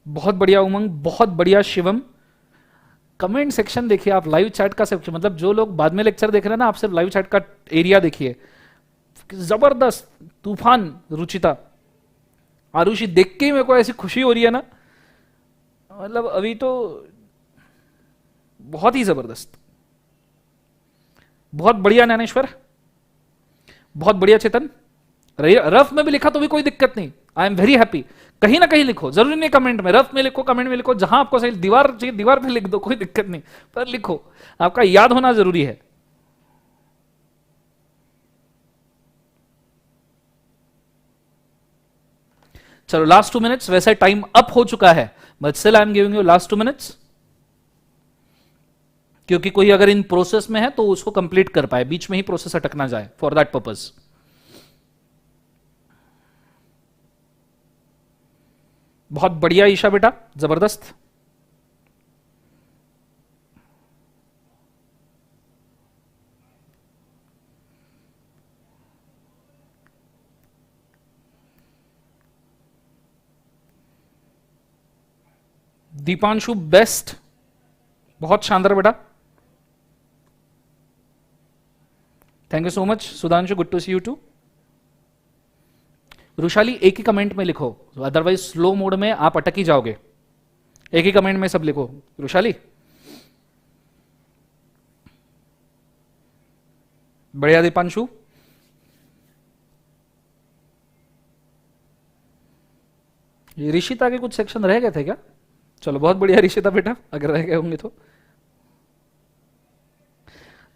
बहुत बढ़िया उमंग, बहुत बढ़िया शिवम। कमेंट सेक्शन देखिए आप, लाइव चैट का सेक्शन, मतलब जो लोग बाद में लेक्चर देख रहे हैं ना, आप सिर्फ लाइव चैट का एरिया देखिए, जबरदस्त, तूफान। रुचिता, आरुषि, देख के ही मेरे को ऐसी खुशी हो रही है ना, मतलब अभी तो बहुत ही जबरदस्त। बहुत बढ़िया ज्ञानेश्वर, बहुत बढ़िया चेतन। रफ में भी लिखा तो भी कोई दिक्कत नहीं, आई एम वेरी हैप्पी। कहीं ना कहीं लिखो, जरूरी नहीं कमेंट में, रफ में लिखो, कमेंट में लिखो, जहां आपको सही, दीवार चाहिए दीवार पे लिख दो, कोई दिक्कत नहीं, पर लिखो, आपका याद होना जरूरी है। चलो लास्ट 2 मिनट्स, वैसे टाइम अप हो चुका है, but still I am giving you last 2 minutes, क्योंकि कोई अगर इन प्रोसेस में है तो उसको कंप्लीट कर पाए, बीच में ही प्रोसेस अटकना जाए, फॉर दैट पर्पज। बहुत बढ़िया ईशा बेटा, जबरदस्त। दीपांशु बेस्ट, बहुत शानदार बेटा, thank you so much. Sudhanshu, good to see you too. Rushali एक ही कमेंट में लिखो, अदरवाइज स्लो मोड में आप अटक ही जाओगे। एक ही कमेंट में सब लिखो रुशाली। बढ़िया दीपांशु। ये ऋषिता के कुछ सेक्शन रह गए थे क्या? चलो बहुत बढ़िया ऋषिता बेटा, अगर रह गए होंगे तो।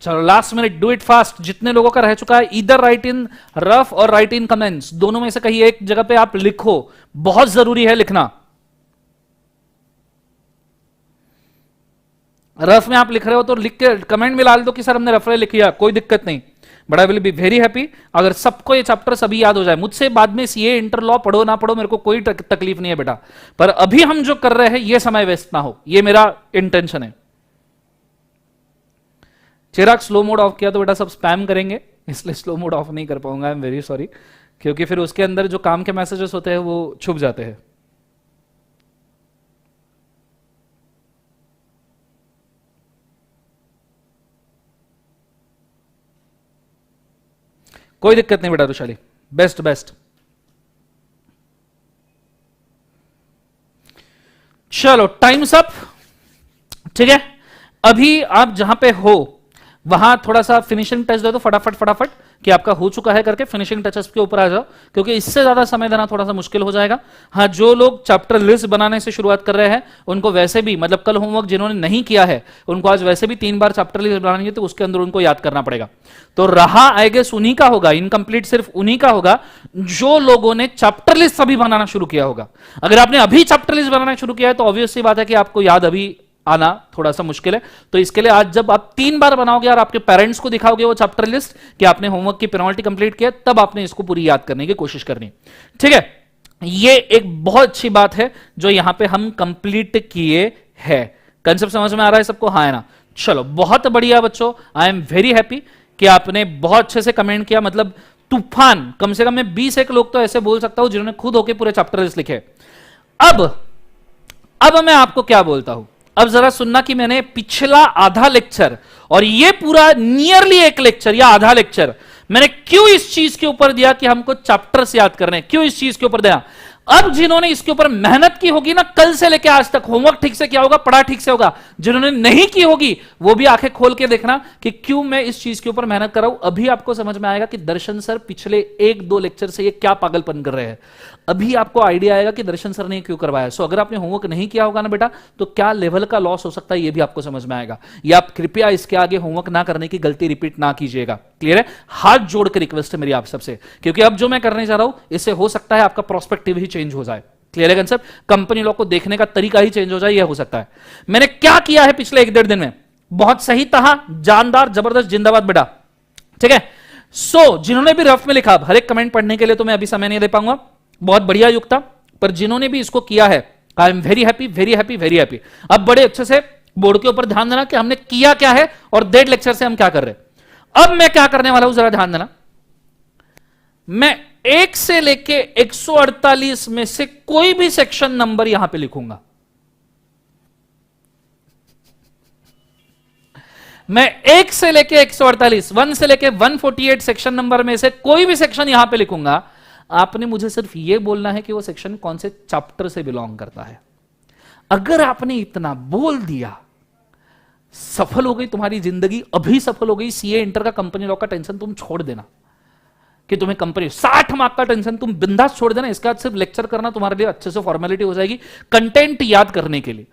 चलो last minute, do it fast. जितने लोगों का रह चुका है, इधर राइट इन रफ और राइट इन कमेंट्स, दोनों में से कहीं एक जगह पे आप लिखो, बहुत जरूरी है लिखना। रफ में आप लिख रहे हो तो लिख के कमेंट में डाल दो कि सर हमने रफ में लिख लिया, कोई दिक्कत नहीं, but I will be very happy अगर सबको ये चैप्टर सभी याद हो जाए। मुझसे बाद में सीए इंटर लॉ पढ़ो ना पढ़ो, मेरे को कोई तकलीफ नहीं है बेटा, पर अभी हम जो कर रहे हैं ये समय वेस्ट ना हो, ये मेरा इंटेंशन है। चिराग स्लो मोड ऑफ किया तो बेटा सब स्पैम करेंगे, इसलिए स्लो मोड ऑफ नहीं कर पाऊंगा, आई एम वेरी सॉरी। क्योंकि फिर उसके अंदर जो काम के मैसेजेस होते हैं वो छुप जाते हैं। कोई दिक्कत नहीं बेटा रुशाली, बेस्ट बेस्ट। चलो टाइम्स अप, ठीक है। अभी आप जहां पे हो वहां थोड़ा सा फिनिशिंग टच दे दो फटाफट फटाफट कि आपका हो चुका है करके फिनिशिंग टचेस के ऊपर आ जाओ, क्योंकि इससे ज्यादा समय देना थोड़ा सा मुश्किल हो जाएगा। हाँ, जो लोग चैप्टर लिस्ट बनाने से शुरुआत कर रहे हैं उनको वैसे भी मतलब कल होमवर्क जिन्होंने नहीं किया है उनको आज वैसे भी 3 बार चैप्टर लिस्ट बनानी है, तो उसके अंदर उनको याद करना पड़ेगा। तो रहा आई गेस उन्हीं का होगा, इनकम्प्लीट सिर्फ उन्हीं का होगा जो लोगों ने चैप्टर लिस्ट अभी बनाना शुरू किया होगा। अगर आपने अभी चैप्टर लिस्ट बनाना शुरू किया है तो ऑब्वियस सी बात है कि आपको याद अभी आना थोड़ा सा मुश्किल है। तो इसके लिए आज जब आप 3 बार बनाओगे और आपके पेरेंट्स को दिखाओगे वो चैप्टर लिस्ट कि आपने होमवर्क की पेनल्टी कंप्लीट किया, तब आपने इसको पूरी याद करने की कोशिश करनी, ठीक है। ये एक बहुत अच्छी बात है जो यहां पे हम कंप्लीट किए हैं। कंसेप्ट समझ में आ रहा है सबको? हाँ है ना? चलो बहुत बढ़िया बच्चों, आई एम वेरी हैप्पी कि आपने बहुत अच्छे से कमेंट किया। मतलब तूफान, कम से कम मैं 20 एक लोग तो ऐसे बोल सकता हूं जिन्होंने खुद होके पूरे चैप्टर लिस्ट लिखे। अब मैं आपको क्या बोलता हूं, अब जरा सुनना कि मैंने पिछला आधा लेक्चर और ये पूरा नियरली एक लेक्चर या आधा लेक्चर मैंने क्यों इस चीज के ऊपर दिया कि हमको चैप्टर्स याद करने, क्यों इस चीज के ऊपर दिया। अब जिन्होंने इसके ऊपर मेहनत की होगी ना, कल से लेकर आज तक होमवर्क ठीक से किया होगा, पढ़ा ठीक से होगा, जिन्होंने नहीं की होगी वो भी आंखें खोल के देखना कि क्यों मैं इस चीज के ऊपर मेहनत कर रहा हूं। अभी आपको समझ में आएगा कि दर्शन सर पिछले 1-2 लेक्चर से ये क्या पागलपन कर रहे हैं। अभी आपको आइडिया आएगा कि दर्शन सर ने क्यों करवाया। सो अगर आपने होमवर्क नहीं किया होगा ना बेटा, तो क्या लेवल का लॉस हो सकता है ये भी आपको समझ में आएगा। या आप कृपया इसके आगे होमवर्क ना करने की गलती रिपीट ना कीजिएगा। क्लियर है? हाथ जोड़ के रिक्वेस्ट है मेरी आप सबसे, क्योंकि अब जो मैं करने जा रहा हूं इससे हो सकता है आपका प्रोस्पेक्टिव ही चेंज हो जाए। क्लियर है कंसेप्ट? कंपनी लॉ को देखने का तरीका ही चेंज हो जाए, यह हो सकता है। मैंने क्या किया है पिछले 1-1.5 दिन में, बहुत सही था, जानदार, जबरदस्त, जिंदाबाद बेटा, ठीक है। सो जिन्होंने भी रफ में लिखा, हर एक कमेंट पढ़ने के लिए तो मैं अभी समय नहीं दे पाऊंगा, बहुत बढ़िया युक्त था, पर जिन्होंने भी इसको किया है आई am very happy very happy very happy. अब बड़े अच्छे से बोर्ड के ऊपर ध्यान देना कि हमने किया क्या है और 1.5 लेक्चर से हम क्या कर रहे हैं। अब मैं क्या करने वाला हूं जरा ध्यान देना। मैं 1 से लेके 148 में से कोई भी सेक्शन नंबर यहां पे लिखूंगा। मैं 1 से लेके 148, 1 से लेके 148 सेक्शन नंबर में से कोई भी सेक्शन यहां पे लिखूंगा। आपने मुझे सिर्फ यह बोलना है कि वो सेक्शन कौन से चैप्टर से बिलोंग करता है। अगर आपने इतना बोल दिया, सफल हो गई तुम्हारी जिंदगी, अभी सफल हो गई। सीए इंटर का कंपनी लॉ का टेंशन तुम छोड़ देना कि तुम्हें कंपनी 60 मार्क का टेंशन तुम बिंदास छोड़ देना। इसका सिर्फ लेक्चर करना तुम्हारे लिए अच्छे से फॉर्मेलिटी हो जाएगी कंटेंट याद करने के लिए,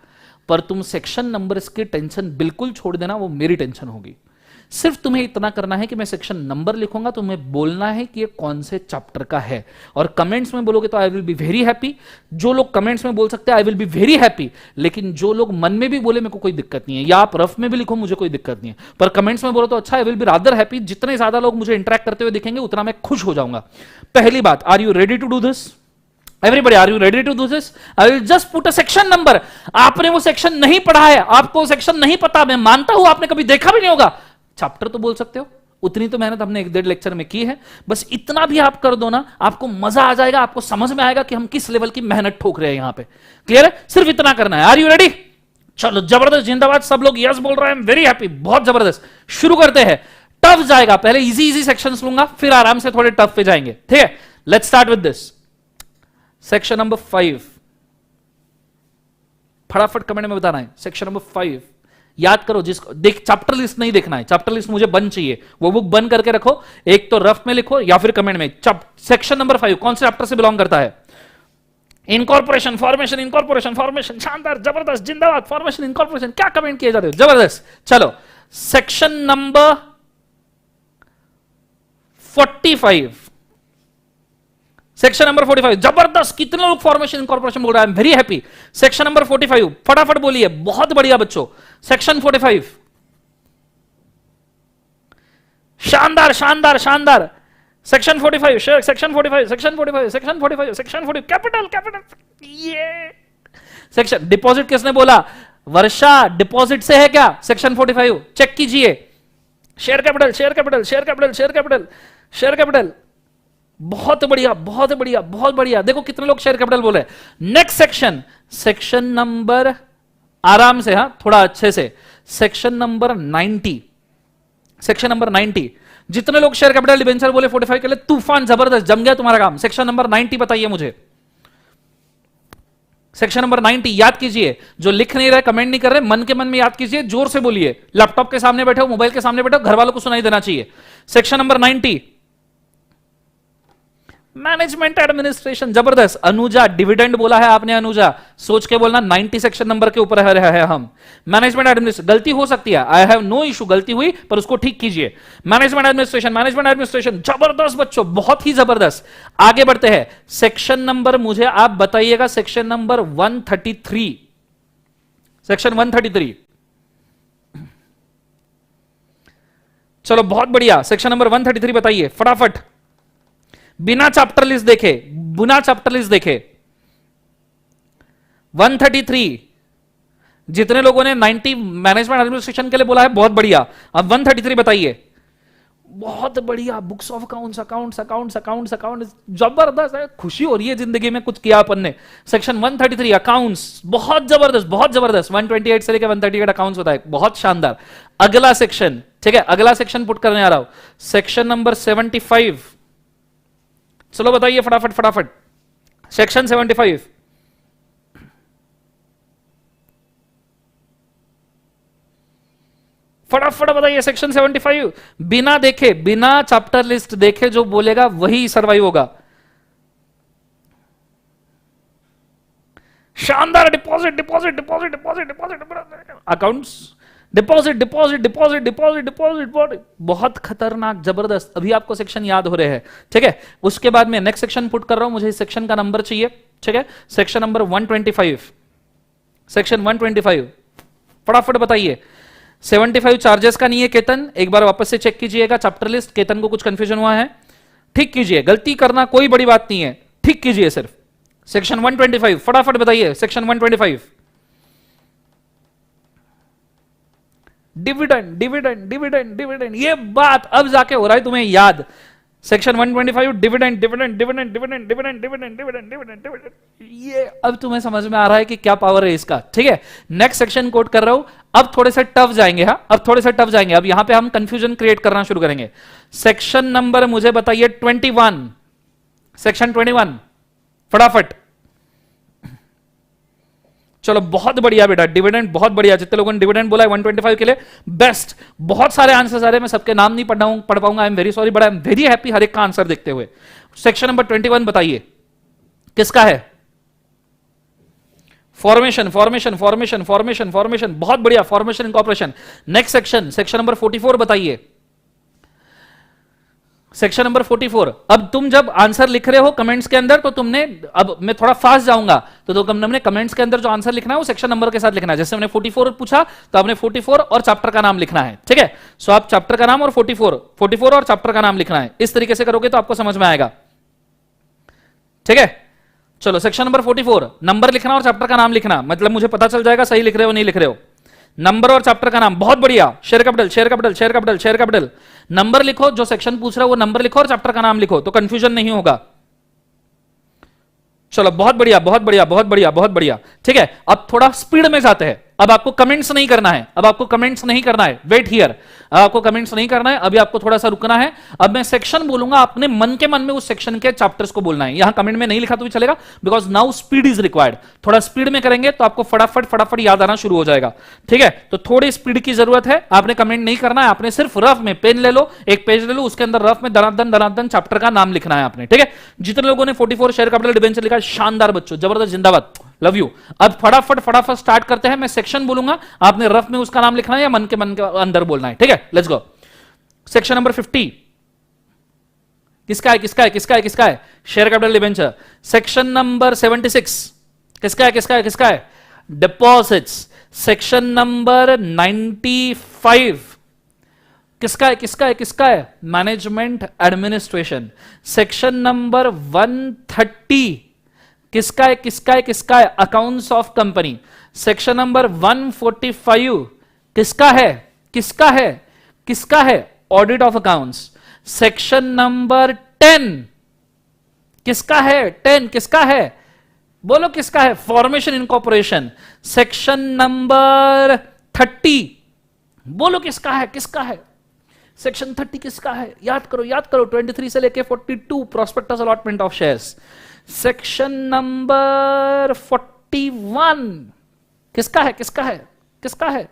पर तुम सेक्शन नंबर्स की टेंशन बिल्कुल छोड़ देना, वो मेरी टेंशन होगी। सिर्फ तुम्हें इतना करना है कि मैं सेक्शन नंबर लिखूंगा, तुम्हें बोलना है कि ये कौन से चैप्टर का है, और कमेंट्स में बोलोगे तो आई विल बी वेरी हैप्पी। जो लोग कमेंट्स में बोल सकते हैं आई विल बी वेरी हैप्पी, लेकिन जो लोग मन में भी बोले मेरे को कोई दिक्कत नहीं है, या आप रफ में भी लिखो मुझे कोई दिक्कत नहीं है, पर कमेंट्स में बोलो तो अच्छा, आई विल बी रादर हैप्पी। जितने ज्यादा लोग मुझे इंटरेक्ट करते हुए दिखेंगे उतना मैं खुश हो जाऊंगा। पहली बात, are you ready to do this? Everybody, are you ready to do this? I will just put a section number. आपने वो सेक्शन नहीं पढ़ा है, आपको वो सेक्शन नहीं पता, मैं मानता हूं आपने कभी देखा भी नहीं होगा। चैप्टर तो बोल सकते हो, उतनी तो मेहनत हमने 1-1.5 लेक्चर में की है। बस इतना भी आप कर दो ना, आपको मजा आ जाएगा, आपको समझ में आएगा कि हम किस लेवल की मेहनत ठोक रहे हैं यहां पे। क्लियर है? सिर्फ इतना करना है। Are you ready? चलो जबरदस्त, जिंदाबाद। सब लोग यस बोल रहे हैं, वेरी हैप्पी, बहुत जबरदस्त। शुरू करते हैं। टफ जाएगा, पहले इजी इजी सेक्शंस लूंगा, फिर आराम से थोड़े टफ पे जाएंगे, ठीक है। Let's start with this section number 5। फटाफट कमेंट में बताना है सेक्शन नंबर 5। याद करो, जिसको देख चैप्टर लिस्ट नहीं देखना है, चैप्टर लिस्ट मुझे बंद चाहिए, वो बुक बंद करके रखो, एक तो रफ में लिखो या फिर कमेंट में। सेक्शन नंबर 5 कौन से चैप्टर से बिलोंग करता है? Incorporation, formation, incorporation, formation. शानदार, जबरदस्त, जिंदाबाद। फॉर्मेशन, इनकॉर्पोरेशन, क्या कमेंट किए जा रहे हो, जबरदस्त। चलो सेक्शन नंबर 45, सेक्शन नंबर 45, जबरदस्त। कितने लोग फॉर्मेशन इनकॉर्पोरेशन बोल रहे हैं? आई am very happy. Section number 45 फटाफट बोलिए, बहुत बढ़िया बच्चों। सेक्शन 45, शानदार शानदार शानदार। Section 45, section 45, section 45, section 45, section 40, capital capital. ये सेक्शन डिपॉजिट किसने बोला? वर्षा, डिपॉजिट से है क्या? सेक्शन 45 चेक कीजिए। Share capital, share capital, share capital, share capital, share capital. बहुत बढ़िया, बहुत बढ़िया, बहुत बढ़िया। देखो कितने लोग शेयर कैपिटल बोल रहे हैं। नेक्स्ट सेक्शन, सेक्शन नंबर, आराम से, हाँ थोड़ा अच्छे से, सेक्शन नंबर 90, सेक्शन नंबर 90। जितने लोग शेयर कैपिटल डिबेंचर बोले 45 के लिए, तूफान, जबरदस्त, जम गया तुम्हारा काम। सेक्शन नंबर 90 बताइए मुझे, सेक्शन नंबर 90 याद कीजिए। जो लिख नहीं रहे, कमेंट नहीं कर रहे, मन के मन में याद कीजिए, जोर से बोलिए। लैपटॉप के सामने बैठे हो, मोबाइल के सामने बैठे हो, घर वालों को सुनाई देना चाहिए। सेक्शन नंबर 90, मैनेजमेंट एडमिनिस्ट्रेशन, जबरदस्त। अनुजा, डिविडेंड बोला है आपने, अनुजा सोच के बोलना, 90 सेक्शन नंबर के ऊपर है हम। मैनेजमेंट एडमिनिस्ट्रेशन, गलती हो सकती है, आई हैव नो इशू, गलती हुई पर उसको ठीक कीजिए। मैनेजमेंट एडमिनिस्ट्रेशन, मैनेजमेंट एडमिनिस्ट्रेशन, जबरदस्त बच्चों, बहुत ही जबरदस्त। आगे बढ़ते हैं, सेक्शन नंबर मुझे आप बताइएगा, सेक्शन नंबर 133, सेक्शन 133। चलो बहुत बढ़िया, सेक्शन नंबर 133 बताइए फटाफट, बिना चैप्टर लिस्ट देखे, बिना चैप्टर लिस्ट देखे। 133, जितने लोगों ने 90 मैनेजमेंट एडमिनिस्ट्रेशन के लिए बोला है, बहुत बढ़िया। अब 133 बताइए, बहुत बढ़िया। Books of accounts, accounts, accounts, accounts, accounts, जबरदस्त है, खुशी हो रही है जिंदगी में, कुछ किया अपन ने। सेक्शन 133 अकाउंट्स, बहुत जबरदस्त, बहुत जबरदस्त। 128 से लेकर 138 अकाउंट्स बताए, बहुत शानदार। अगला सेक्शन, ठीक है, अगला सेक्शन पुट करने आ रहा हूं, सेक्शन नंबर 75। चलो बताइए फटाफट फटाफट, सेक्शन 75। फटाफट बताइए सेक्शन 75, बिना देखे, बिना चैप्टर लिस्ट देखे जो बोलेगा वही सर्वाइव होगा। शानदार। Deposit, deposit, deposit, deposit, deposit, accounts, deposit, deposit, deposit, deposit, deposit, बहुत खतरनाक, जबरदस्त। अभी आपको सेक्शन याद हो रहे हैं, ठीक है। उसके बाद में नेक्स्ट सेक्शन पुट कर रहा हूं, मुझे इस सेक्शन का नंबर चाहिए, ठीक है। सेक्शन नंबर 125, सेक्शन 125, फटाफट बताइए। 75 चार्जेस का नहीं है केतन, एक बार वापस से चेक कीजिएगा चैप्टर लिस्ट, केतन को कुछ कंफ्यूजन हुआ है, ठीक कीजिए। गलती करना कोई बड़ी बात नहीं है, ठीक कीजिए सिर्फ। सेक्शन 125 फटाफट बताइए, section 125। Dividend, dividend, dividend, dividend, ये बात अब जाके हो रहा है तुम्हें याद। Section 125 dividend, dividend, dividend, dividend, dividend, dividend, dividend, dividend, dividend, ये अब तुम्हें समझ में आ रहा है कि क्या पावर है इसका, ठीक है। नेक्स्ट सेक्शन कोट कर रहा हूं, अब थोड़े से टफ जाएंगे, हाँ अब थोड़े से टफ जाएंगे। अब यहां पे हम कंफ्यूजन क्रिएट करना शुरू करेंगे। सेक्शन नंबर मुझे बताइए 21, सेक्शन 21 फटाफट। चलो बहुत बढ़िया बेटा, डिविडेंड बहुत बढ़िया। जितने लोगों ने डिविडेंड बोला है 125 के लिए, बेस्ट। बहुत सारे आंसर्स आ रहे हैं, मैं सबके नाम नहीं पढ़ पाऊंगा, I am very sorry, but I am very happy हर एक का आंसर देखते हुए। सेक्शन नंबर 21 बताइए किसका है? Formation, formation, formation, formation, formation, बहुत बढ़िया, formation incorporation. Next section, section number 44 बताइए, सेक्शन नंबर 44। अब तुम जब आंसर लिख रहे हो कमेंट्स के अंदर, तो तुमने, अब मैं थोड़ा फास्ट जाऊंगा, तो तुमने कमेंट्स के अंदर जो आंसर लिखना है वो सेक्शन नंबर के साथ लिखना है। जैसे मैंने 44 पूछा तो आपने 44 और चैप्टर का नाम लिखना है, ठीक है। सो आप चैप्टर का नाम और 44 और चैप्टर का नाम लिखना है। इस तरीके से करोगे तो आपको समझ में आएगा, ठीक है। चलो सेक्शन नंबर 44, नंबर लिखना और चैप्टर का नाम लिखना, मतलब मुझे पता चल जाएगा सही लिख रहे हो नहीं लिख रहे हो। नंबर और चैप्टर का नाम, बहुत बढ़िया। Share capital, share capital, share capital, share capital, number लिखो, जो सेक्शन पूछ रहा है वो नंबर लिखो और चैप्टर का नाम लिखो, तो कंफ्यूजन नहीं होगा। चलो बहुत बढ़िया, बहुत बढ़िया, बहुत बढ़िया, बहुत बढ़िया, ठीक है। अब थोड़ा स्पीड में जाते हैं। अब आपको कमेंट्स नहीं करना है, अब आपको कमेंट्स नहीं करना है, वेट हियर। आपको कमेंट्स नहीं करना है, अभी आपको थोड़ा सा रुकना है। अब मैं सेक्शन बोलूंगा, अपने मन के मन में उस सेक्शन के चैप्टर्स को बोलना है। यहां कमेंट में नहीं लिखा तो भी चलेगा, because now speed is required. थोड़ा स्पीड में करेंगे तो आपको फटाफट फटाफट याद आना शुरू हो जाएगा, ठीक है। तो थोड़ी स्पीड की जरूरत है, आपने कमेंट नहीं करना है, आपने सिर्फ रफ में पेन ले लो, एक पेज ले लो, उसके अंदर रफ में दनादन दनादन चैप्टर का नाम लिखना है आपने, ठीक है। जितने लोगों ने 44 शेयर कैपिटल डिबेंचर लिखा, शानदार बच्चों, जबरदस्त, जिंदाबाद, लव यू। अब फटाफट फटाफट स्टार्ट करते हैं। मैं सेक्शन बोलूंगा, आपने रफ में उसका नाम लिखना है या मन के अंदर बोलना है, ठीक है। Let's go. सेक्शन नंबर 50 किसका है? किसका है? किसका है? किसका है? Share capital debenture. Section number 76 किसका है? किसका है? किसका है? डिपॉजिट्स। सेक्शन नंबर 95 किसका है? किसका है? किसका है? Management administration. सेक्शन नंबर 130 किसका है? किसका है? किसका है? Accounts of company. Section number 145 किसका है? किसका है? किसका है? Audit of accounts. Section number 10 किसका है? 10 किसका है? बोलो किसका है? Formation incorporation, section number 30। बोलो किसका है? किसका है? सेक्शन 30 किसका है? याद करो, याद करो। 23 से लेके 42 prospectus allotment of shares. Section number 41 किसका है? किसका है? किसका है?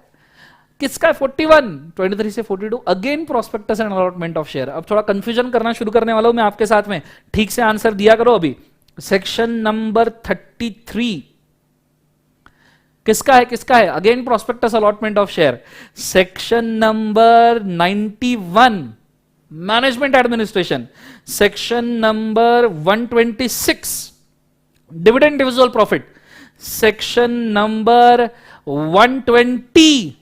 किसका है? 41, 23 से 42 again prospectus and allotment of share. अब थोड़ा कंफ्यूजन करना शुरू करने वाला हूं मैं आपके साथ में, ठीक से आंसर दिया करो अभी। सेक्शन नंबर 33 किसका है? किसका है? Again prospectus allotment of share. Section number 91 management administration. Section number 126 dividend divisible profit. Section number 120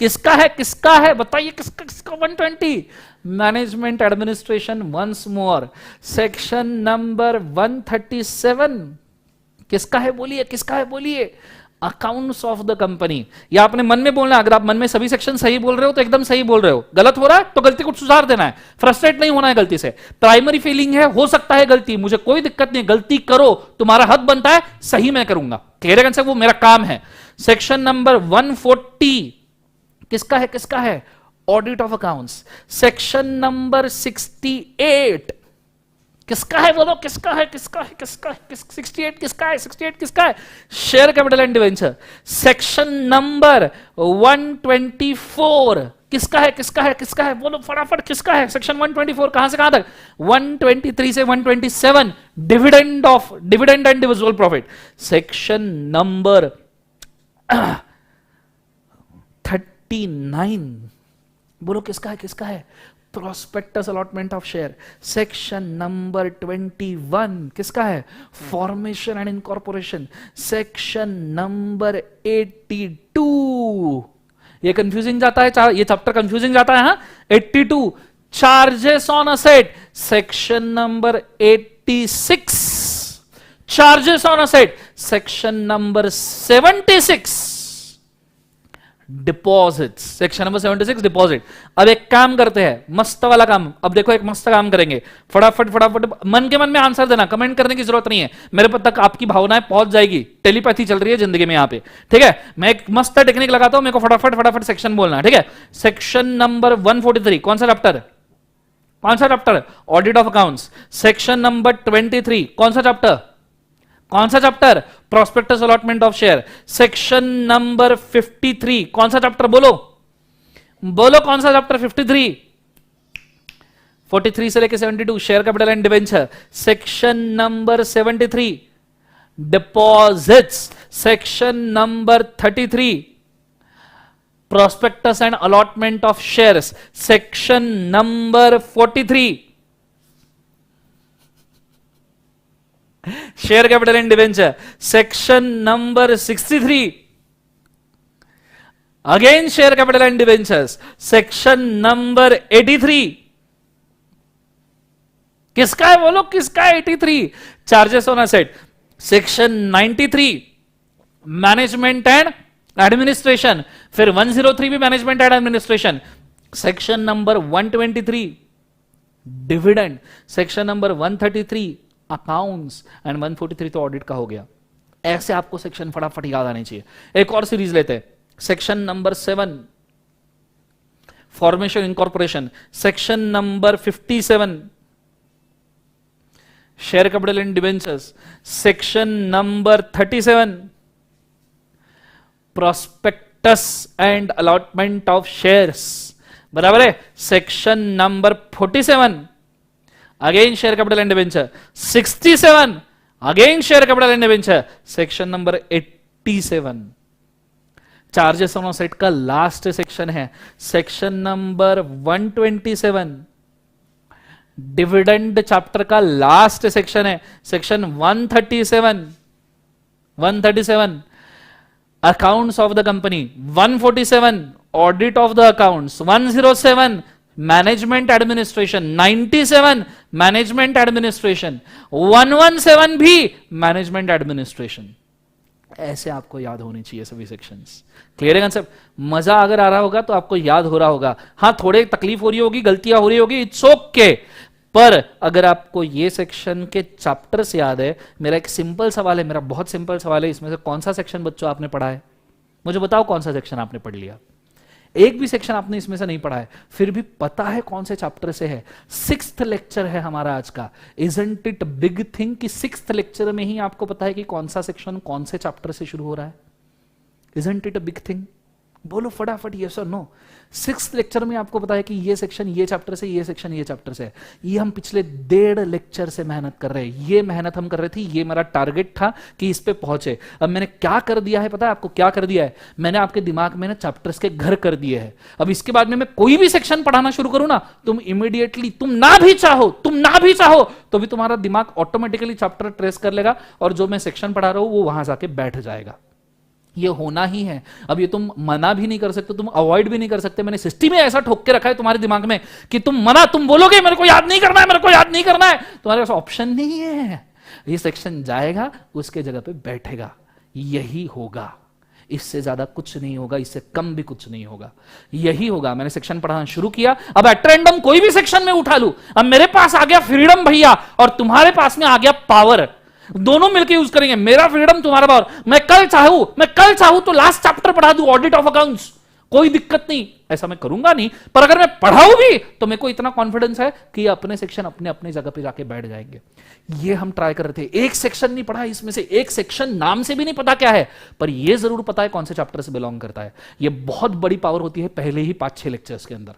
किसका है? किसका है? बताइए किसका? किसका 120? Management administration once more. Section number 137 किसका है? बोलिए किसका है? बोलिए। Accounts of the company. या आपने मन में बोलना, अगर आप मन में सभी सेक्शन सही बोल रहे हो तो एकदम सही बोल रहे हो, गलत हो रहा है तो गलती को सुधार देना है, फ्रस्ट्रेट नहीं होना है गलती से। प्राइमरी फीलिंग है, हो सकता है गलती, मुझे कोई दिक्कत नहीं, गलती करो, तुम्हारा हक बनता है, सही मैं करूंगा, क्लियर है? वो मेरा काम है। सेक्शन नंबर 140 किसका है? किसका है? Audit of accounts. Section number 68 किसका है? बोलो किसका है? किसका है? किसका है? 68 किसका है? 68 किसका है? Share capital and debenture. Section number 124 किसका है? किसका है? किसका है? बोलो फटाफट किसका है? सेक्शन 124 कहां से कहां तक? 123 से 127 dividend and divisible profit. Section number 39 बोलो किसका है? किसका है? Prospectus allotment of share. Section number 21 किसका है? Formation and incorporation. Section number 82 ये कंफ्यूजिंग जाता है, ये चैप्टर कंफ्यूजिंग जाता है। 82 charges on asset. Section number 86 charges on asset. Section number 76 deposits. Section number 76 deposit. अब एक काम करते हैं, मस्त वाला काम। अब देखो एक मस्त काम करेंगे, फटाफट फटाफट मन के मन में आंसर देना, कमेंट करने की जरूरत नहीं है, मेरे पद तक आपकी भावनाएं पहुंच जाएगी। टेलीपैथी चल रही है जिंदगी में यहां पे, ठीक है? मैं एक मस्त टेक्निक लगाता हूं, मेरे को फटाफट फटाफट सेक्शन बोलना, ठीक है? सेक्शन नंबर 143 कौन सा चैप्टर? कौन सा chapter? Audit of accounts. Section number 23 कौन सा चैप्टर? कौन सा chapter? Prospectus allotment of share. Section number 53 कौन सा चैप्टर? बोलो बोलो कौन सा चैप्टर? 53। 43 से लेकर 72 share capital and debenture. Section number 73 deposits. Section number 33 prospectus and allotment of shares. Section number 43 share capital and debenture. Section number 63 again share capital and debentures. Section number 83 किसका है? बोलो किसका है? 83 charges on asset. Section 93 management and administration. फिर 103 भी management and administration. Section number 123 dividend. Section number 133 accounts and 143 तो audit का हो गया। ऐसे आपको सेक्शन फटाफट याद आने चाहिए। एक और सीरीज लेते हैं। Section number 7 formation incorporation. Section number 57 share capital and debentures. Section number 37 prospectus and allotment of shares, बराबर है? Section number 47 again share capital and debenture. 67 again share capital and debenture. Section number 87 charges on asset का last section है। Section number 127 dividend chapter का last section है। Section 137 accounts of the company. 147 audit of the accounts. 107 management administration. 97 management administration. 117 भी management administration. ऐसे आपको याद होनी चाहिए सभी सेक्शंस। क्लियर है कंसेप्ट? मजा अगर आ रहा होगा तो आपको याद हो रहा होगा। हाँ थोड़े तकलीफ हो रही होगी, गलतियां हो रही होगी, इट्स ओके। पर अगर आपको ये सेक्शन के चैप्टर्स याद है, मेरा एक सिंपल सवाल है, मेरा बहुत सिंपल सवाल है, इसमें से कौन सा सेक्शन बच्चों आपने पढ़ा है? मुझे बताओ कौन सा सेक्शन आपने पढ़ लिया। एक भी सेक्शन आपने इसमें से नहीं पढ़ा है, फिर भी पता है कौन से चैप्टर से है। 6th लेक्चर है हमारा आज का। इजंट इट बिग थिंग कि 6th लेक्चर में ही आपको पता है कि कौन सा सेक्शन कौन से चैप्टर से शुरू हो रहा है? Isn't it a big thing? बोलो फटाफट यस और नो। 6th लेक्चर में आपको पता है कि ये सेक्शन ये चैप्टर से, ये सेक्शन ये चैप्टर से है। ये हम पिछले 1.5 लेक्चर से मेहनत कर रहे हैं। ये मेहनत हम कर रहे थे, ये मेरा टारगेट था कि इस पे पहुंचे। अब मैंने क्या कर दिया है पता है आपको? क्या कर दिया है मैंने? आपके दिमाग में ना चैप्टर्स के घर कर दिए हैं। अब इसके बाद में मैं कोई भी सेक्शन पढ़ाना शुरू करूं ना, तुम इमीडिएटली, तुम ना भी चाहो तो भी तुम्हारा दिमाग ऑटोमेटिकली चैप्टर ट्रेस कर लेगा और जो मैं सेक्शन पढ़ा रहा हूं वो वहां जाके बैठ जाएगा। ये होना ही है। अब ये तुम मना भी नहीं कर सकते, तुम अवॉइड भी नहीं कर सकते। मैंने सिस्टम में ऐसा ठोक के रखा है तुम्हारे दिमाग में कि तुम बोलोगे मेरे को याद नहीं करना है, मेरे को याद नहीं करना है, तुम्हारे पास ऑप्शन नहीं है। ये सेक्शन जाएगा, उसके जगह पे बैठेगा। यही होगा, इससे ज्यादा कुछ नहीं होगा, इससे कम भी कुछ नहीं होगा। यही होगा। मैंने सेक्शन पढ़ाना शुरू किया, अब एट रैंडम कोई भी सेक्शन में उठा लूं। अब मेरे पास आ गया फ्रीडम भैया और तुम्हारे पास में आ गया पावर। दोनों मिलकर यूज करेंगे, मेरा फ्रीडम तुम्हारा पावर। मैं कल चाहूं तो लास्ट चैप्टर पढ़ा दूं, ऑडिट ऑफ अकाउंट्स, कोई दिक्कत नहीं। ऐसा मैं करूंगा नहीं, पर अगर मैं पढ़ाऊं भी तो मेरे को इतना कॉन्फिडेंस है कि अपने सेक्शन अपने अपने जगह पे जाके बैठ जाएंगे। ये हम ट्राई कर रहे थे। एक सेक्शन नहीं पढ़ा इसमें से, एक सेक्शन नाम से भी नहीं पता क्या है, पर यह जरूर पता है कौन से चैप्टर से बिलोंग करता है। यह बहुत बड़ी पावर होती है पहले ही 5-6 लेक्चर्स के अंदर।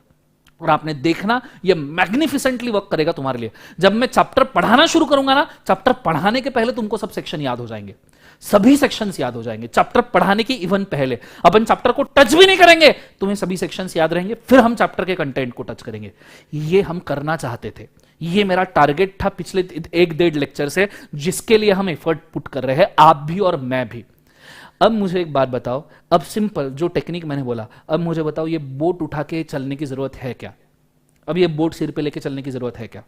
और आपने देखना ये मैग्निफिसेंटली वर्क करेगा तुम्हारे लिए। जब मैं चैप्टर पढ़ाना शुरू करूंगा ना, चैप्टर पढ़ाने के पहले तुमको सब सेक्शन याद हो जाएंगे, सभी सेक्शंस याद हो जाएंगे चैप्टर पढ़ाने की इवन पहले। अपन चैप्टर को टच भी नहीं करेंगे, तुम्हें सभी सेक्शंस याद रहेंगे, फिर हम चैप्टर के कंटेंट को टच करेंगे। ये हम करना चाहते थे, ये मेरा टारगेट था पिछले 1-1.5 लेक्चर से, जिसके लिए हम एफर्ट पुट कर रहे हैं, आप भी और मैं भी। अब मुझे एक बात बताओ, अब सिंपल जो टेक्निक मैंने बोला, अब मुझे बताओ ये बोट उठा के चलने की जरूरत है क्या? अब ये बोट सिर पे लेके चलने की जरूरत है क्या?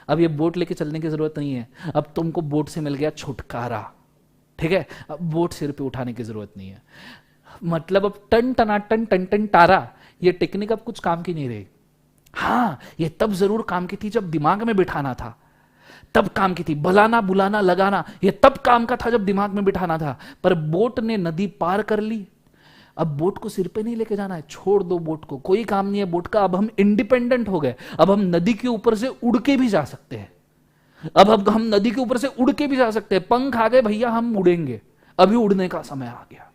अब ये बोट लेके चलने की जरूरत नहीं है। अब तुमको बोट से मिल गया छुटकारा, ठीक है? अब बोट सिर पे उठाने की जरूरत नहीं है। मतलब अब टन टनाटन टन टन टारा, ये टेक्निक अब कुछ काम की नहीं रही। हाँ, ये तब जरूर काम की थी जब दिमाग में बिठाना था, तब काम की थी। बुलाना बुलाना लगाना ये तब काम का था जब दिमाग में बिठाना था। पर बोट ने नदी पार कर ली, अब बोट को सिर पे नहीं लेके जाना है, छोड़ दो बोट को, कोई काम नहीं है बोट का। अब हम इंडिपेंडेंट हो गए, अब हम नदी के ऊपर से उड़ के भी जा सकते हैं। अब हम नदी के ऊपर से उड़ के भी जा सकते हैं। पंख आ गए भैया, हम उड़ेंगे, अभी उड़ने का समय आ गया।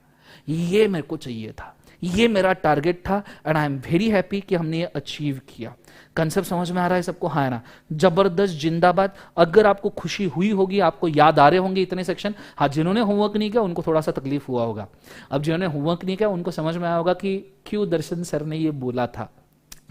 ये मेरे को चाहिए था, ये मेरा टारगेट था, and I am very happy कि हमने ये अचीव किया। कंसेप्ट समझ में आ रहा है सबको? हाँ है ना? जबरदस्त, जिंदाबाद। अगर आपको खुशी हुई होगी, आपको याद आ रहे होंगे इतने सेक्शन। हाँ, जिन्होंने होमवर्क नहीं किया उनको थोड़ा सा तकलीफ हुआ होगा। अब जिन्होंने होमवर्क नहीं किया उनको समझ में आया होगा कि क्यों दर्शन सर ने ये बोला था।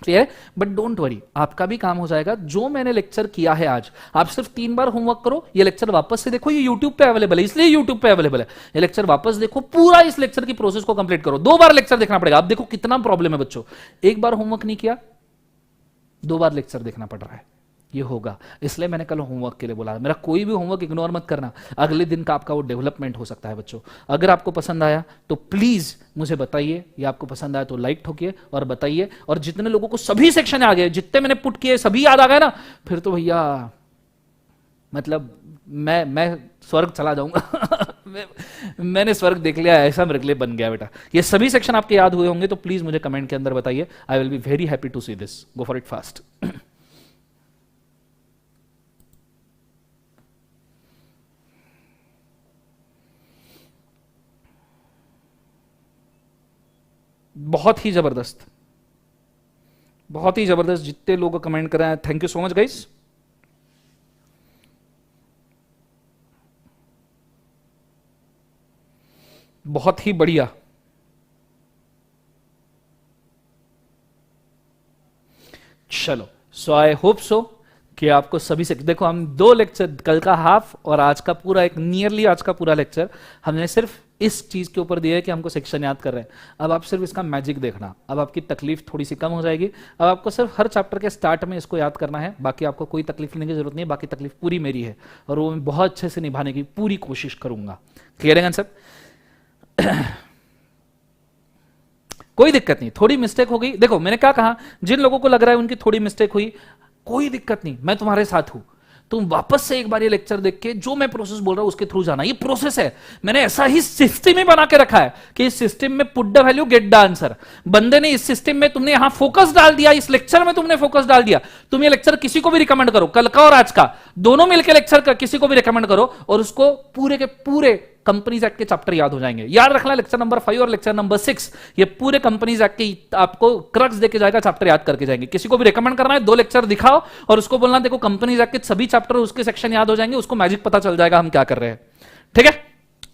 क्लियर? बट डोंट वरी, आपका भी काम हो जाएगा। जो मैंने लेक्चर किया है आज, आप सिर्फ 3 बार होमवर्क करो, ये लेक्चर वापस से देखो, ये यूट्यूब पे अवेलेबल है, इसलिए यूट्यूब पे अवेलेबल है। ये लेक्चर वापस देखो, पूरा इस लेक्चर की प्रोसेस को कंप्लीट करो। 2 बार लेक्चर देखना पड़ेगा। आप देखो कितना प्रॉब्लम है बच्चों, 1 बार होमवर्क नहीं किया, 2 बार लेक्चर देखना पड़ रहा है। ये होगा, इसलिए मैंने कल होमवर्क के लिए बोला। मेरा कोई भी होमवर्क इग्नोर मत करना, अगले दिन का आपका वो डेवलपमेंट हो सकता है बच्चों। अगर आपको पसंद आया तो प्लीज मुझे बताइए, या आपको पसंद आया तो लाइक ठोकिए और बताइए। और जितने लोगों को सभी सेक्शन आ गए, जितने मैंने पुट किए सभी याद आ गए ना, फिर तो भैया मतलब मैं स्वर्ग चला जाऊंगा। मैंने स्वर्ग देख लिया, ऐसा मेरे लिए बन गया बेटा। ये सभी सेक्शन आपके याद हुए होंगे तो प्लीज मुझे कमेंट के अंदर बताइए। I will be very happy to see this. Go for it fast. बहुत ही जबरदस्त, बहुत ही जबरदस्त। जितने लोग कमेंट कर रहे हैं, thank you so much guys. बहुत ही बढ़िया। चलो, सो आई होप सो कि आपको सभी से, देखो हम 2 लेक्चर, कल का हाफ और आज का पूरा, एक नियरली आज का पूरा लेक्चर हमने सिर्फ इस चीज के ऊपर दिया है कि हमको सेक्शन याद कर रहे हैं। अब आप सिर्फ इसका मैजिक देखना, अब आपकी तकलीफ थोड़ी सी कम हो जाएगी। अब आपको सिर्फ हर चैप्टर के स्टार्ट में इसको याद करना है, बाकी आपको कोई तकलीफ लेने की जरूरत नहीं है। बाकी तकलीफ पूरी मेरी है और वो मैं बहुत अच्छे से निभाने की पूरी कोशिश करूंगा। क्लियर है सब? कोई दिक्कत नहीं, थोड़ी मिस्टेक हो गई। देखो मैंने क्या कहा, जिन लोगों को लग रहा है उनकी थोड़ी मिस्टेक हुई, कोई दिक्कत नहीं, मैं तुम्हारे साथ हूं। तुम वापस से एक बार ये लेक्चर देख के जो मैं प्रोसेस बोल रहा हूं उसके थ्रू जाना, ये प्रोसेस है। मैंने ऐसा ही सिस्टम ही बना के रखा है कि इस सिस्टम में put the value get the answer. बंदे ने इस सिस्टम में, तुमने यहां फोकस डाल दिया, इस लेक्चर में तुमने फोकस डाल दिया। तुम ये लेक्चर किसी को भी रिकमेंड करो, कल का और आज का दोनों मिलकर लेक्चर का किसी को भी रिकमेंड करो, और उसको पूरे के पूरे कंपनीज एक्ट के चैप्टर याद हो जाएंगे। याद रखना, लेक्चर नंबर 5 और लेक्चर नंबर 6 ये पूरे कंपनीज एक्ट के आपको क्रक्स देके जाएगा, चैप्टर याद करके जाएंगे। किसी को भी रिकमेंड करना है, 2 लेक्चर दिखाओ और उसको बोलना देखो कंपनीज एक्ट के सभी चैप्टर उसके सेक्शन याद हो जाएंगे, उसको मैजिक पता चल जाएगा हम क्या कर रहे हैं। ठीक है,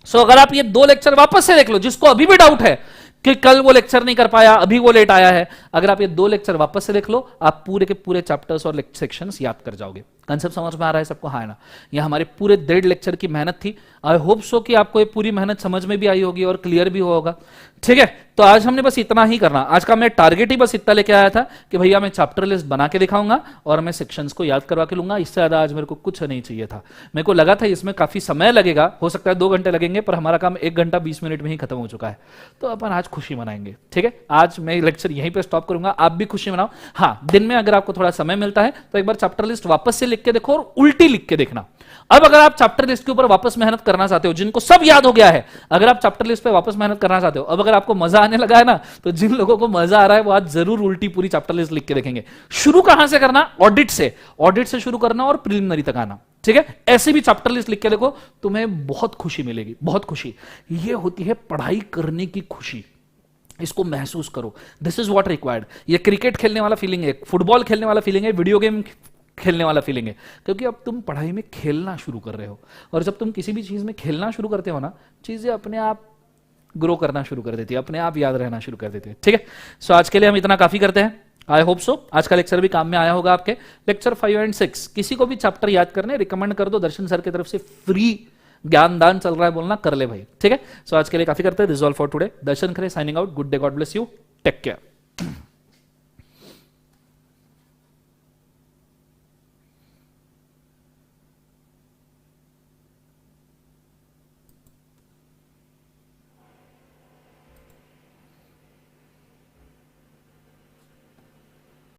सो अगर आप ये 2 लेक्चर वापस से देख लो, जिसको अभी भी डाउट है कि कल वो लेक्चर नहीं कर पाया, अभी वो लेट आया है, अगर आप ये 2 लेक्चर वापस से देख लो, आप पूरे के पूरे चैप्टर्स और सेक्शंस याद कर जाओगे। कंसेप्ट समझ में आ रहा है सबको? हाँ ना? ये हमारे पूरे 1.5 लेक्चर की मेहनत थी। आई होप सो कि आपको ये पूरी मेहनत समझ में भी आई होगी और क्लियर भी होगा। ठीक है, तो आज हमने बस इतना ही करना। आज का मैं टारगेट ही बस इतना लेके आया था कि भैया मैं चैप्टर लिस्ट बना के दिखाऊंगा और मैं सेक्शंस को याद करवा के लूंगा। इससे ज्यादा आज मेरे को कुछ नहीं चाहिए था। मेरे को लगा था इसमें काफी समय लगेगा, हो सकता है 2 घंटे लगेंगे, पर हमारा काम 1 घंटा 20 मिनट में ही खत्म हो चुका है। तो अपन आज खुशी मनाएंगे। ठीक है, आज मैं लेक्चर यहीं पे स्टॉप करूंगा, आप भी खुशी मनाओ। हाँ, दिन में अगर आपको थोड़ा समय मिलता है तो एक बार चैप्टर लिस्ट वापस से लिख के देखो और उल्टी लिख के देखना। अब अगर आप चैप्टर लिस्ट के ऊपर वापस मेहनत करना चाहते हो, जिनको सब याद हो गया है, अगर आप चैप्टर लिस्ट पे वापस मेहनत करना चाहते हो, अब अगर आपको मजा आने लगा है ना, तो जिन लोगों को मजा आ रहा है वो आज जरूर उल्टी पूरी चैप्टर लिस्ट लिख के देखेंगे। शुरू कहां से करना? ऑडिट से। ऑडिट से शुरू करना और प्रिलिमिनरी तक आना। ठीक है, ऐसे भी चैप्टर लिस्ट लिख के देखो, तुम्हें बहुत खुशी मिलेगी, बहुत खुशी। ये होती है पढ़ाई करने की खुशी। इसको महसूस करो। This is what required. ये क्रिकेट खेलने वाला फीलिंग है, फुटबॉल खेलने वाला फीलिंग है, वीडियो गेम खेलने वाला फीलिंग है, क्योंकि अब तुम पढ़ाई में खेलना शुरू कर रहे हो। और जब तुम किसी भी चीज में खेलना शुरू करते हो ना, चीजें अपने आप ग्रो करना शुरू कर देती है, अपने आप याद रहना शुरू कर देती है। ठीक है, सो आज के लिए हम इतना काफी करते हैं। आई होप सो आज का लेक्चर भी काम में आया होगा आपके। लेक्चर 5 और 6 किसी को भी चैप्टर याद करने रिकमेंड कर दो, दर्शन सर की तरफ से फ्री ज्ञान दान चल रहा है, बोलना कर ले भाई। ठीक है, सो आज के लिए काफी करते हैं। This all for today. Darshan Khare signing out. Good day, God bless you, take care.